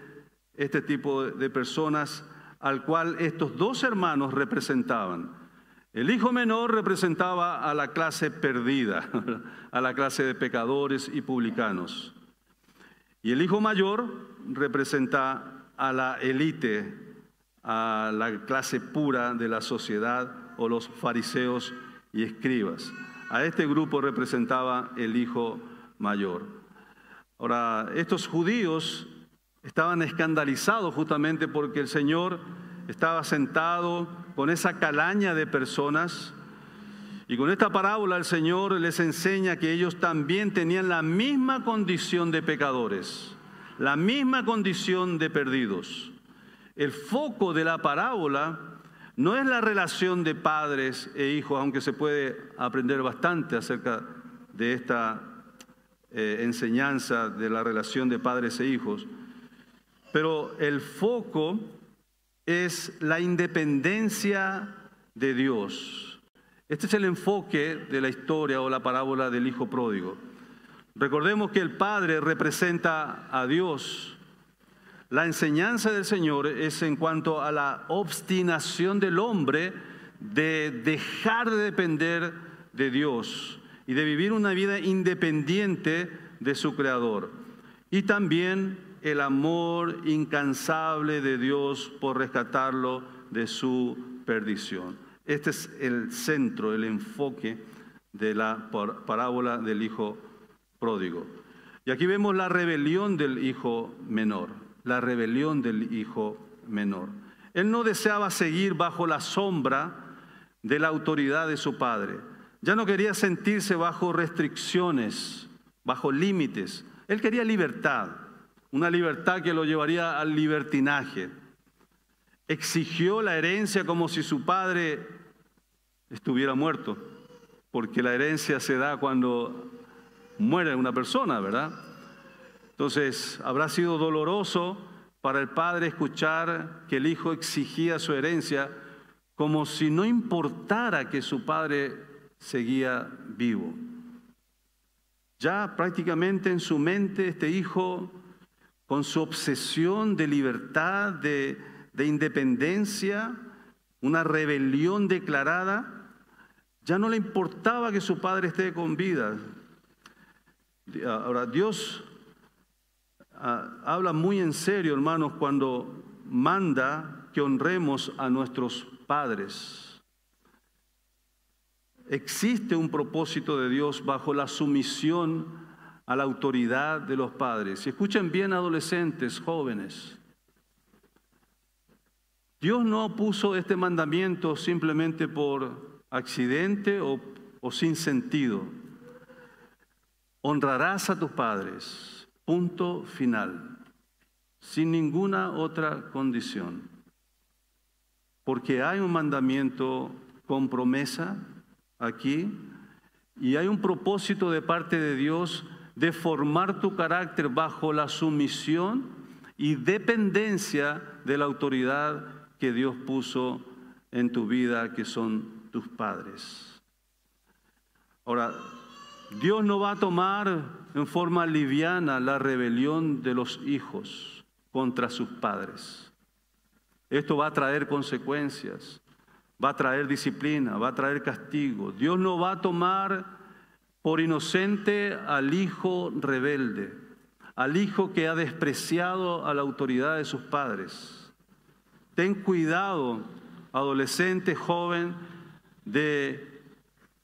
este tipo de personas al cual estos 2 hermanos representaban. El hijo menor representaba a la clase perdida, a la clase de pecadores y publicanos. Y el hijo mayor representa a la élite, a la clase pura de la sociedad o los fariseos y escribas. A este grupo representaba el hijo mayor. Ahora, estos judíos estaban escandalizados justamente porque el Señor estaba sentado con esa calaña de personas, y con esta parábola el Señor les enseña que ellos también tenían la misma condición de pecadores, la misma condición de perdidos. El foco de la parábola no es la relación de padres e hijos, aunque se puede aprender bastante acerca de esta enseñanza de la relación de padres e hijos, pero el foco es la independencia de Dios. Este es el enfoque de la historia o la parábola del hijo pródigo. Recordemos que el padre representa a Dios. La enseñanza del Señor es en cuanto a la obstinación del hombre de dejar de depender de Dios y de vivir una vida independiente de su Creador. Y también el amor incansable de Dios por rescatarlo de su perdición. Este es el centro, el enfoque de la parábola del hijo pródigo. Y aquí vemos la rebelión del hijo menor, la rebelión del hijo menor. Él no deseaba seguir bajo la sombra de la autoridad de su padre. Ya no quería sentirse bajo restricciones, bajo límites. Él quería libertad. Una libertad que lo llevaría al libertinaje. Exigió la herencia como si su padre estuviera muerto, porque la herencia se da cuando muere una persona, ¿verdad? Entonces, habrá sido doloroso para el padre escuchar que el hijo exigía su herencia como si no importara que su padre seguía vivo. Ya prácticamente en su mente este hijo, con su obsesión de libertad, de independencia, una rebelión declarada, ya no le importaba que su padre esté con vida. Ahora, Dios habla muy en serio, hermanos, cuando manda que honremos a nuestros padres. Existe un propósito de Dios bajo la sumisión a la autoridad de los padres. Y escuchen bien, adolescentes, jóvenes. Dios no puso este mandamiento simplemente por accidente o sin sentido. Honrarás a tus padres, punto final, sin ninguna otra condición. Porque hay un mandamiento con promesa aquí y hay un propósito de parte de Dios de formar tu carácter bajo la sumisión y dependencia de la autoridad que Dios puso en tu vida, que son tus padres. Ahora, Dios no va a tomar en forma liviana la rebelión de los hijos contra sus padres. Esto va a traer consecuencias. va a traer disciplina, va a traer castigo. Dios no va a tomar por inocente al hijo rebelde, al hijo que ha despreciado a la autoridad de sus padres. Ten cuidado, adolescente, joven, de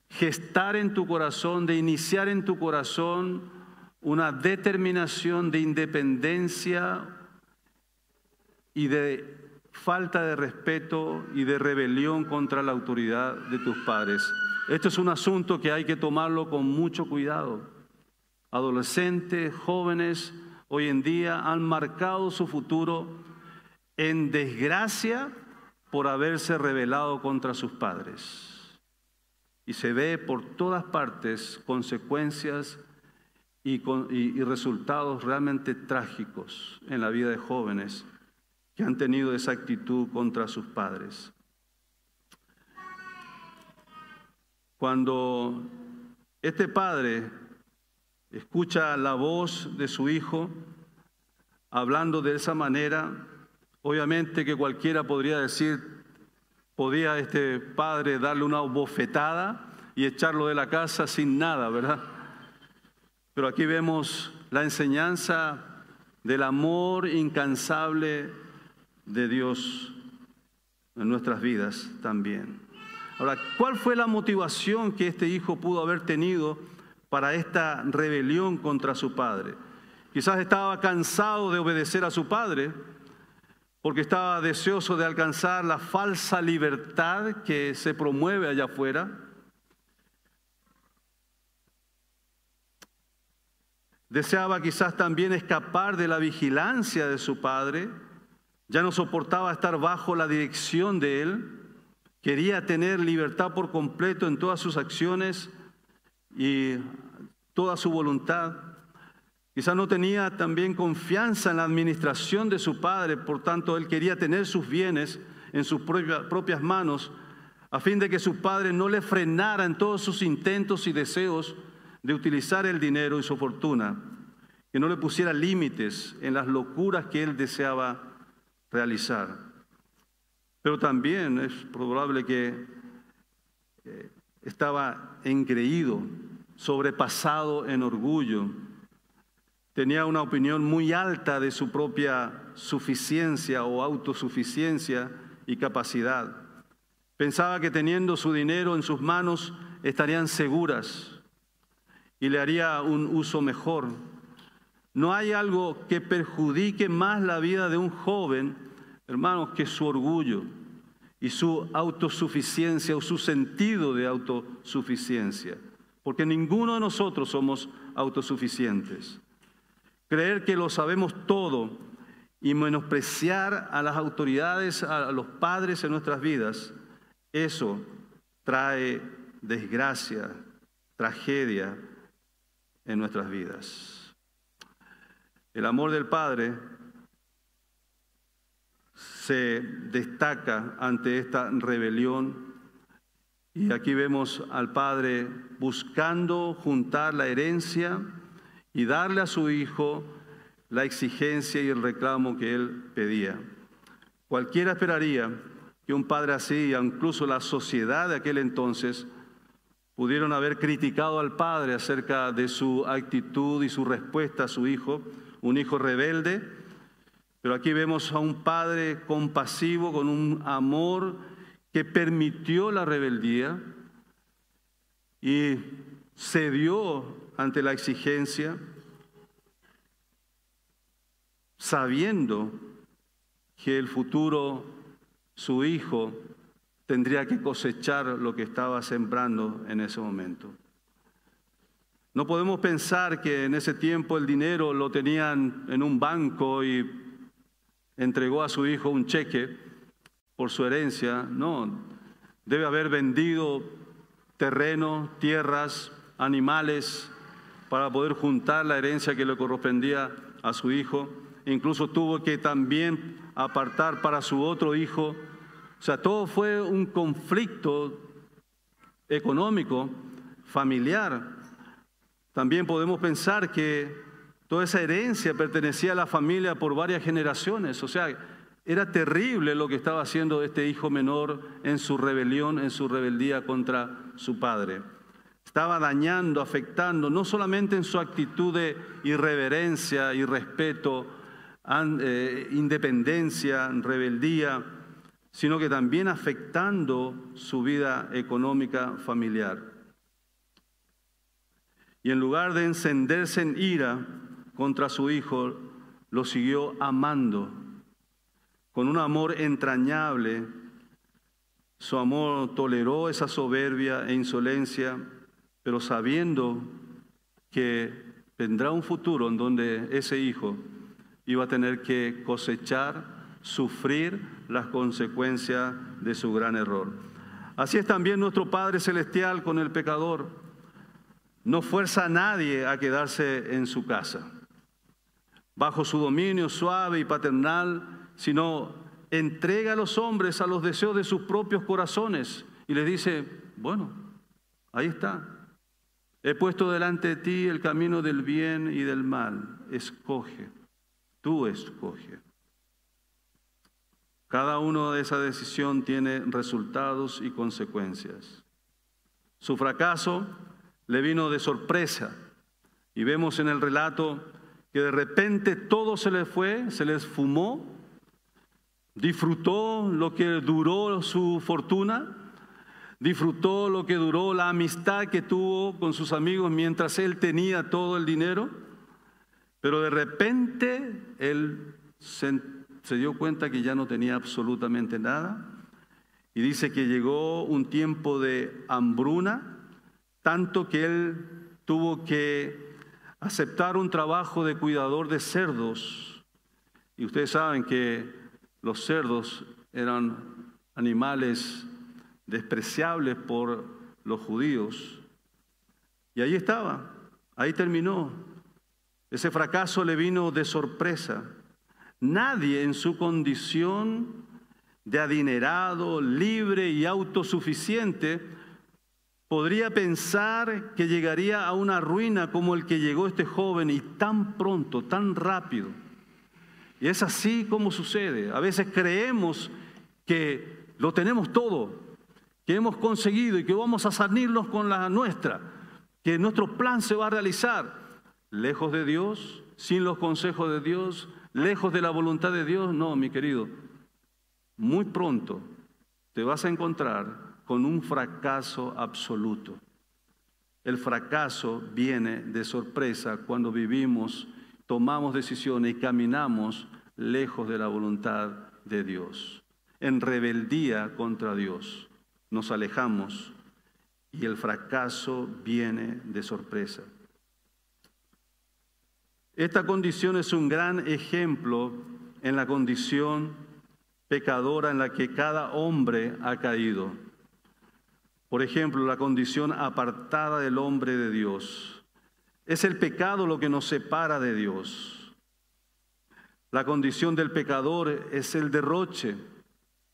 gestar en tu corazón, de iniciar en tu corazón una determinación de independencia y de falta de respeto y de rebelión contra la autoridad de tus padres. Esto es un asunto que hay que tomarlo con mucho cuidado. Adolescentes, jóvenes, hoy en día han marcado su futuro en desgracia por haberse rebelado contra sus padres. Y se ve por todas partes consecuencias y resultados realmente trágicos en la vida de jóvenes que han tenido esa actitud contra sus padres. Cuando este padre escucha la voz de su hijo hablando de esa manera, obviamente que cualquiera podría decir, podía este padre darle una bofetada y echarlo de la casa sin nada, ¿verdad? Pero aquí vemos la enseñanza del amor incansable de Dios en nuestras vidas también. Ahora, ¿cuál fue la motivación que este hijo pudo haber tenido para esta rebelión contra su padre? Quizás estaba cansado de obedecer a su padre porque estaba deseoso de alcanzar la falsa libertad que se promueve allá afuera. Deseaba quizás también escapar de la vigilancia de su padre. Ya no soportaba estar bajo la dirección de él. Quería tener libertad por completo en todas sus acciones y toda su voluntad. Quizás no tenía también confianza en la administración de su padre, por tanto él quería tener sus bienes en sus propias manos, a fin de que su padre no le frenara en todos sus intentos y deseos de utilizar el dinero y su fortuna, que no le pusiera límites en las locuras que él deseaba realizar. Pero también es probable que estaba engreído, sobrepasado en orgullo. Tenía una opinión muy alta de su propia suficiencia o autosuficiencia y capacidad. Pensaba que teniendo su dinero en sus manos estarían seguras y le haría un uso mejor. No hay algo que perjudique más la vida de un joven, hermanos, que su orgullo y su autosuficiencia o su sentido de autosuficiencia. Porque ninguno de nosotros somos autosuficientes. Creer que lo sabemos todo y menospreciar a las autoridades, a los padres en nuestras vidas, eso trae desgracia, tragedia en nuestras vidas. El amor del Padre se destaca ante esta rebelión y aquí vemos al Padre buscando juntar la herencia y darle a su hijo la exigencia y el reclamo que él pedía. Cualquiera esperaría que un padre así, incluso la sociedad de aquel entonces, pudieron haber criticado al padre acerca de su actitud y su respuesta a su hijo, un hijo rebelde. Pero aquí vemos a un padre compasivo, con un amor que permitió la rebeldía y cedió ante la exigencia, sabiendo que el futuro, su hijo, tendría que cosechar lo que estaba sembrando en ese momento. No podemos pensar que en ese tiempo el dinero lo tenían en un banco y entregó a su hijo un cheque por su herencia. No, debe haber vendido terreno, tierras, animales para poder juntar la herencia que le correspondía a su hijo. Incluso tuvo que también apartar para su otro hijo. O sea, todo fue un conflicto económico, familiar. También podemos pensar que toda esa herencia pertenecía a la familia por varias generaciones. O sea, Era terrible lo que estaba haciendo este hijo menor en su rebelión, en su rebeldía contra su padre. Estaba dañando, afectando, no solamente en su actitud de irreverencia, irrespeto, independencia, rebeldía, sino que también afectando su vida económica familiar. Y en lugar de encenderse en ira contra su hijo, lo siguió amando con un amor entrañable. Su amor toleró esa soberbia e insolencia, pero sabiendo que vendrá un futuro en donde ese hijo iba a tener que cosechar, sufrir las consecuencias de su gran error. Así es también nuestro Padre Celestial con el pecador. No fuerza a nadie a quedarse en su casa, bajo su dominio suave y paternal, sino entrega a los hombres a los deseos de sus propios corazones y les dice, bueno, ahí está. He puesto delante de ti el camino del bien y del mal. Escoge, tú escoge. Cada una de esas decisiones tiene resultados y consecuencias. Su fracaso le vino de sorpresa y vemos en el relato que de repente todo se le fue, se le esfumó, disfrutó lo que duró su fortuna, disfrutó lo que duró la amistad que tuvo con sus amigos mientras él tenía todo el dinero, pero de repente él se dio cuenta que ya no tenía absolutamente nada y dice que llegó un tiempo de hambruna, tanto que él tuvo que aceptar un trabajo de cuidador de cerdos. Y ustedes saben que los cerdos eran animales despreciables por los judíos. Y ahí estaba, ahí terminó. Ese fracaso le vino de sorpresa. Nadie en su condición de adinerado, libre y autosuficiente podría pensar que llegaría a una ruina como el que llegó este joven y tan pronto, tan rápido. Y es así como sucede. A veces creemos que lo tenemos todo, que hemos conseguido y que vamos a salirnos con la nuestra, que nuestro plan se va a realizar. Lejos de Dios, sin los consejos de Dios, lejos de la voluntad de Dios. No, mi querido, muy pronto te vas a encontrar con un fracaso absoluto. El fracaso viene de sorpresa cuando vivimos, tomamos decisiones y caminamos lejos de la voluntad de Dios. En rebeldía contra Dios nos alejamos y el fracaso viene de sorpresa. Esta condición es un gran ejemplo en la condición pecadora en la que cada hombre ha caído. Por ejemplo, la condición apartada del hombre de Dios. Es el pecado lo que nos separa de Dios. La condición del pecador es el derroche.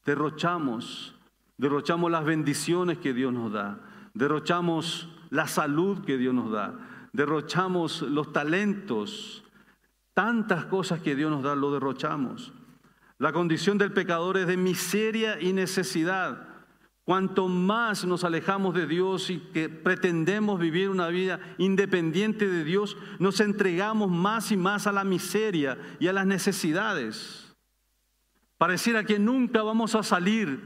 Derrochamos las bendiciones que Dios nos da. Derrochamos la salud que Dios nos da. Derrochamos los talentos. Tantas cosas que Dios nos da, lo derrochamos. La condición del pecador es de miseria y necesidad. Cuanto más nos alejamos de Dios y que pretendemos vivir una vida independiente de Dios, nos entregamos más y más a la miseria y a las necesidades. Pareciera que nunca vamos a salir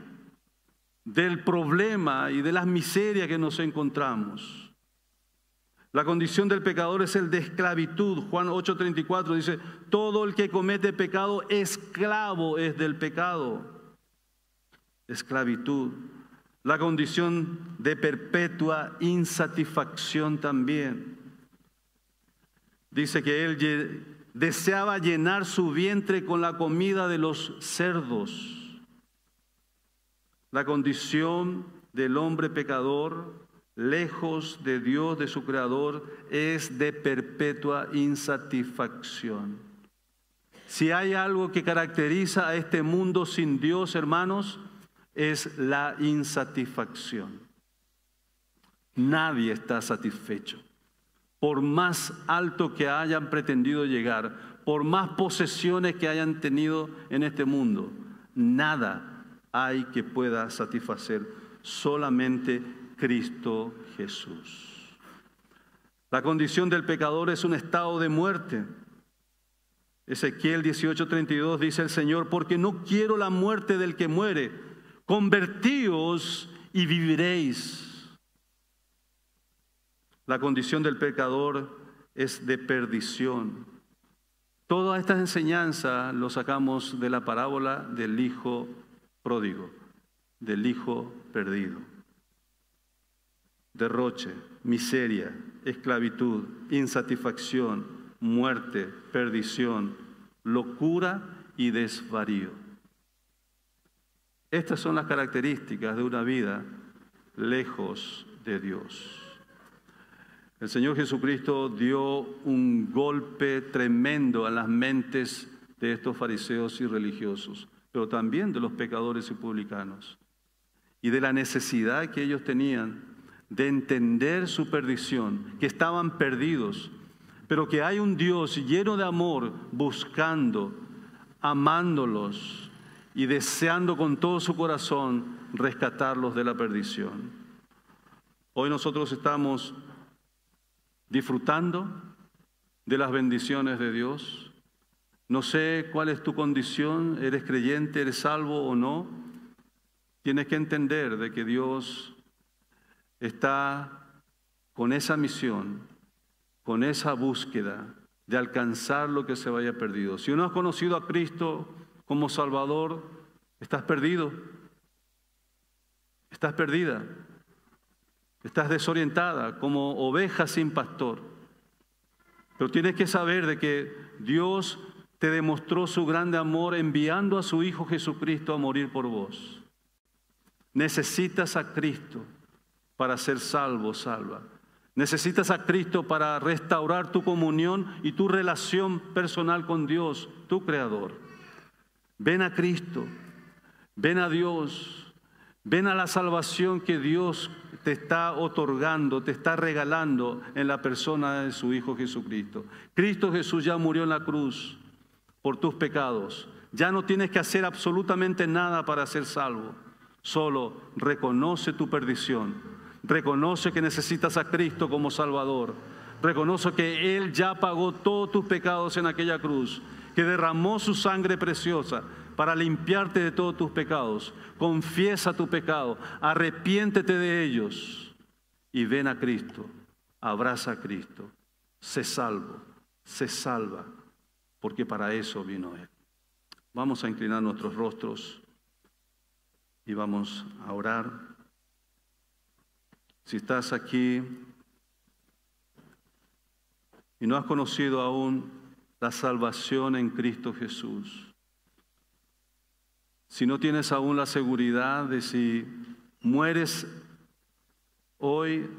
del problema y de las miserias que nos encontramos. La condición del pecador es el de esclavitud. Juan 8:34 dice, todo el que comete pecado, esclavo es del pecado. Esclavitud. La condición de perpetua insatisfacción también. Dice que él deseaba llenar su vientre con la comida de los cerdos. La condición del hombre pecador, lejos de Dios, de su Creador, es de perpetua insatisfacción. Si hay algo que caracteriza a este mundo sin Dios, hermanos, es la insatisfacción. Nadie está satisfecho. Por más alto que hayan pretendido llegar, por más posesiones que hayan tenido en este mundo, nada hay que pueda satisfacer, solamente Cristo Jesús. La condición del pecador es un estado de muerte. Ezequiel 18:32 dice el Señor: porque no quiero la muerte del que muere, convertíos y viviréis. La condición del pecador es de perdición. Todas estas enseñanzas lo sacamos de la parábola del hijo pródigo, del hijo perdido. Derroche, miseria, esclavitud, insatisfacción, muerte, perdición, locura y desvarío. Estas son las características de una vida lejos de Dios. El Señor Jesucristo dio un golpe tremendo a las mentes de estos fariseos y religiosos, pero también de los pecadores y publicanos, y de la necesidad que ellos tenían de entender su perdición, que estaban perdidos, pero que hay un Dios lleno de amor buscando, amándolos y deseando con todo su corazón rescatarlos de la perdición. Hoy nosotros estamos disfrutando de las bendiciones de Dios. No sé cuál es tu condición, eres creyente, eres salvo o no. Tienes que entender de que Dios está con esa misión, con esa búsqueda de alcanzar lo que se vaya perdido. Si no has conocido a Cristo como Salvador, estás perdido, estás perdida. Estás desorientada como oveja sin pastor. Pero tienes que saber de que Dios te demostró su grande amor enviando a su Hijo Jesucristo a morir por vos. Necesitas a Cristo para ser salvo, salva. Necesitas a Cristo para restaurar tu comunión y tu relación personal con Dios, tu Creador. Ven a Cristo, ven a Dios. Ven a la salvación que Dios te está otorgando, te está regalando en la persona de su Hijo Jesucristo. Cristo Jesús ya murió en la cruz por tus pecados. Ya no tienes que hacer absolutamente nada para ser salvo. Solo reconoce tu perdición. Reconoce que necesitas a Cristo como Salvador. Reconoce que Él ya pagó todos tus pecados en aquella cruz, que derramó su sangre preciosa para limpiarte de todos tus pecados. Confiesa tu pecado, arrepiéntete de ellos y ven a Cristo, abraza a Cristo, sé salvo, sé salva, porque para eso vino Él. Vamos a inclinar nuestros rostros y vamos a orar. Si estás aquí y no has conocido aún la salvación en Cristo Jesús, si no tienes aún la seguridad de si mueres hoy,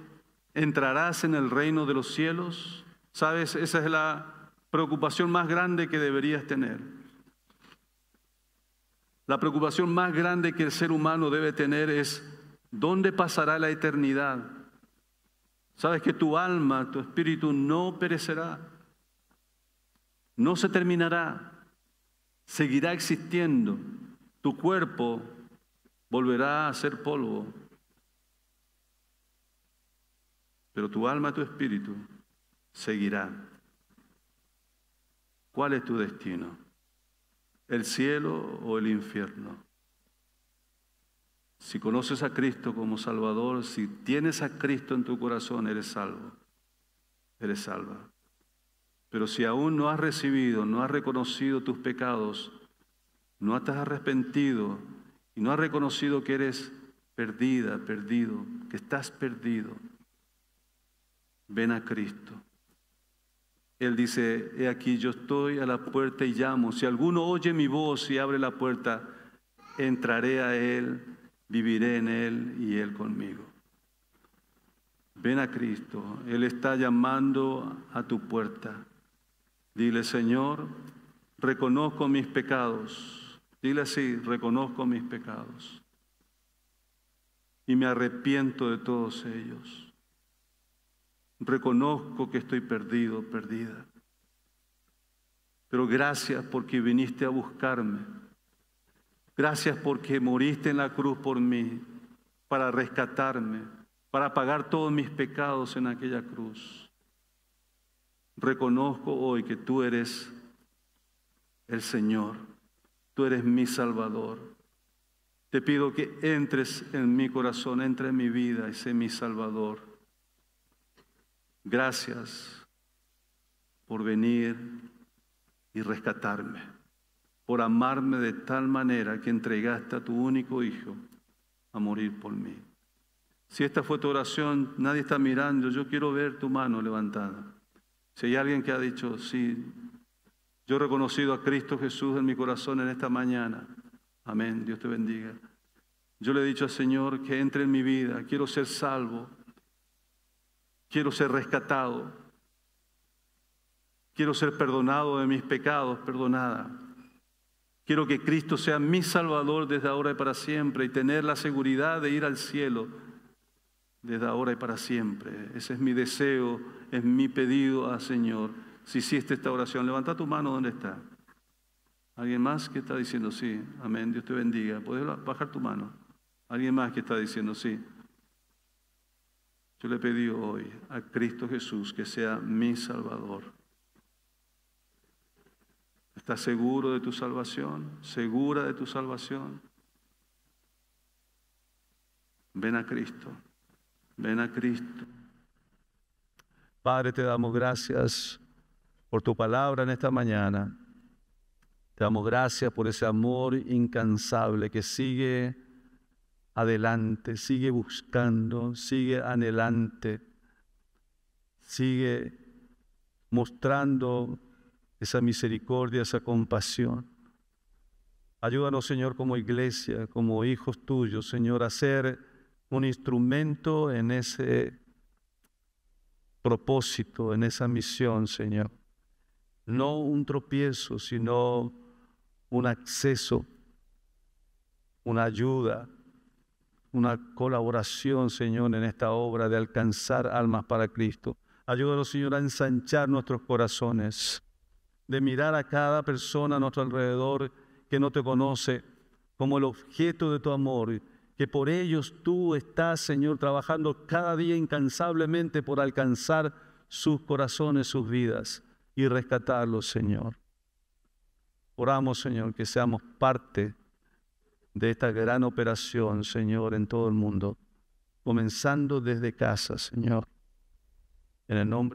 entrarás en el reino de los cielos, ¿sabes? Esa es la preocupación más grande que deberías tener. La preocupación más grande que el ser humano debe tener es ¿dónde pasará la eternidad? Sabes que tu alma, tu espíritu no perecerá, no se terminará, seguirá existiendo. Tu cuerpo volverá a ser polvo, pero tu alma, tu espíritu seguirá. ¿Cuál es tu destino? ¿El cielo o el infierno? Si conoces a Cristo como Salvador, si tienes a Cristo en tu corazón, eres salvo, eres salva. Pero si aún no has recibido, no has reconocido tus pecados, no te has arrepentido y no has reconocido que eres perdida, perdido, que estás perdido, ven a Cristo. Él dice, he aquí yo estoy a la puerta y llamo. Si alguno oye mi voz y abre la puerta, entraré a Él, viviré en Él y Él conmigo. Ven a Cristo, Él está llamando a tu puerta. Dile, Señor, reconozco mis pecados. Dile así, reconozco mis pecados y me arrepiento de todos ellos. Reconozco que estoy perdido, perdida. Pero gracias porque viniste a buscarme. Gracias porque moriste en la cruz por mí, para rescatarme, para pagar todos mis pecados en aquella cruz. Reconozco hoy que tú eres el Señor, tú eres mi Salvador. Te pido que entres en mi corazón, entre en mi vida y sé mi Salvador. Gracias por venir y rescatarme, por amarme de tal manera que entregaste a tu único Hijo a morir por mí. Si esta fue tu oración, nadie está mirando, yo quiero ver tu mano levantada. Si hay alguien que ha dicho, sí, yo he reconocido a Cristo Jesús en mi corazón en esta mañana. Amén, Dios te bendiga. Yo le he dicho al Señor que entre en mi vida, quiero ser salvo, quiero ser rescatado, quiero ser perdonado de mis pecados, perdonada. Quiero que Cristo sea mi Salvador desde ahora y para siempre y tener la seguridad de ir al cielo desde ahora y para siempre. Ese es mi deseo, es mi pedido al Señor. Si hiciste esta oración, levanta tu mano donde está. ¿Alguien más que está diciendo sí? Amén, Dios te bendiga. ¿Puedes bajar tu mano? ¿Alguien más que está diciendo sí? Yo le pedí hoy a Cristo Jesús que sea mi Salvador. ¿Estás seguro de tu salvación? ¿Segura de tu salvación? Ven a Cristo. Ven a Cristo. Padre, te damos gracias por tu palabra en esta mañana. Te damos gracias por ese amor incansable que sigue adelante, sigue buscando, sigue anhelante, sigue mostrando esa misericordia, esa compasión. Ayúdanos, Señor, como iglesia, como hijos tuyos, Señor, a ser un instrumento en ese propósito, en esa misión, Señor. No un tropiezo, sino un acceso, una ayuda, una colaboración, Señor, en esta obra de alcanzar almas para Cristo. Ayúdanos, Señor, a ensanchar nuestros corazones, de mirar a cada persona a nuestro alrededor que no te conoce como el objeto de tu amor, que por ellos tú estás, Señor, trabajando cada día incansablemente por alcanzar sus corazones, sus vidas y rescatarlos, Señor. Oramos, Señor, que seamos parte de esta gran operación, Señor, en todo el mundo, comenzando desde casa, Señor, en el nombre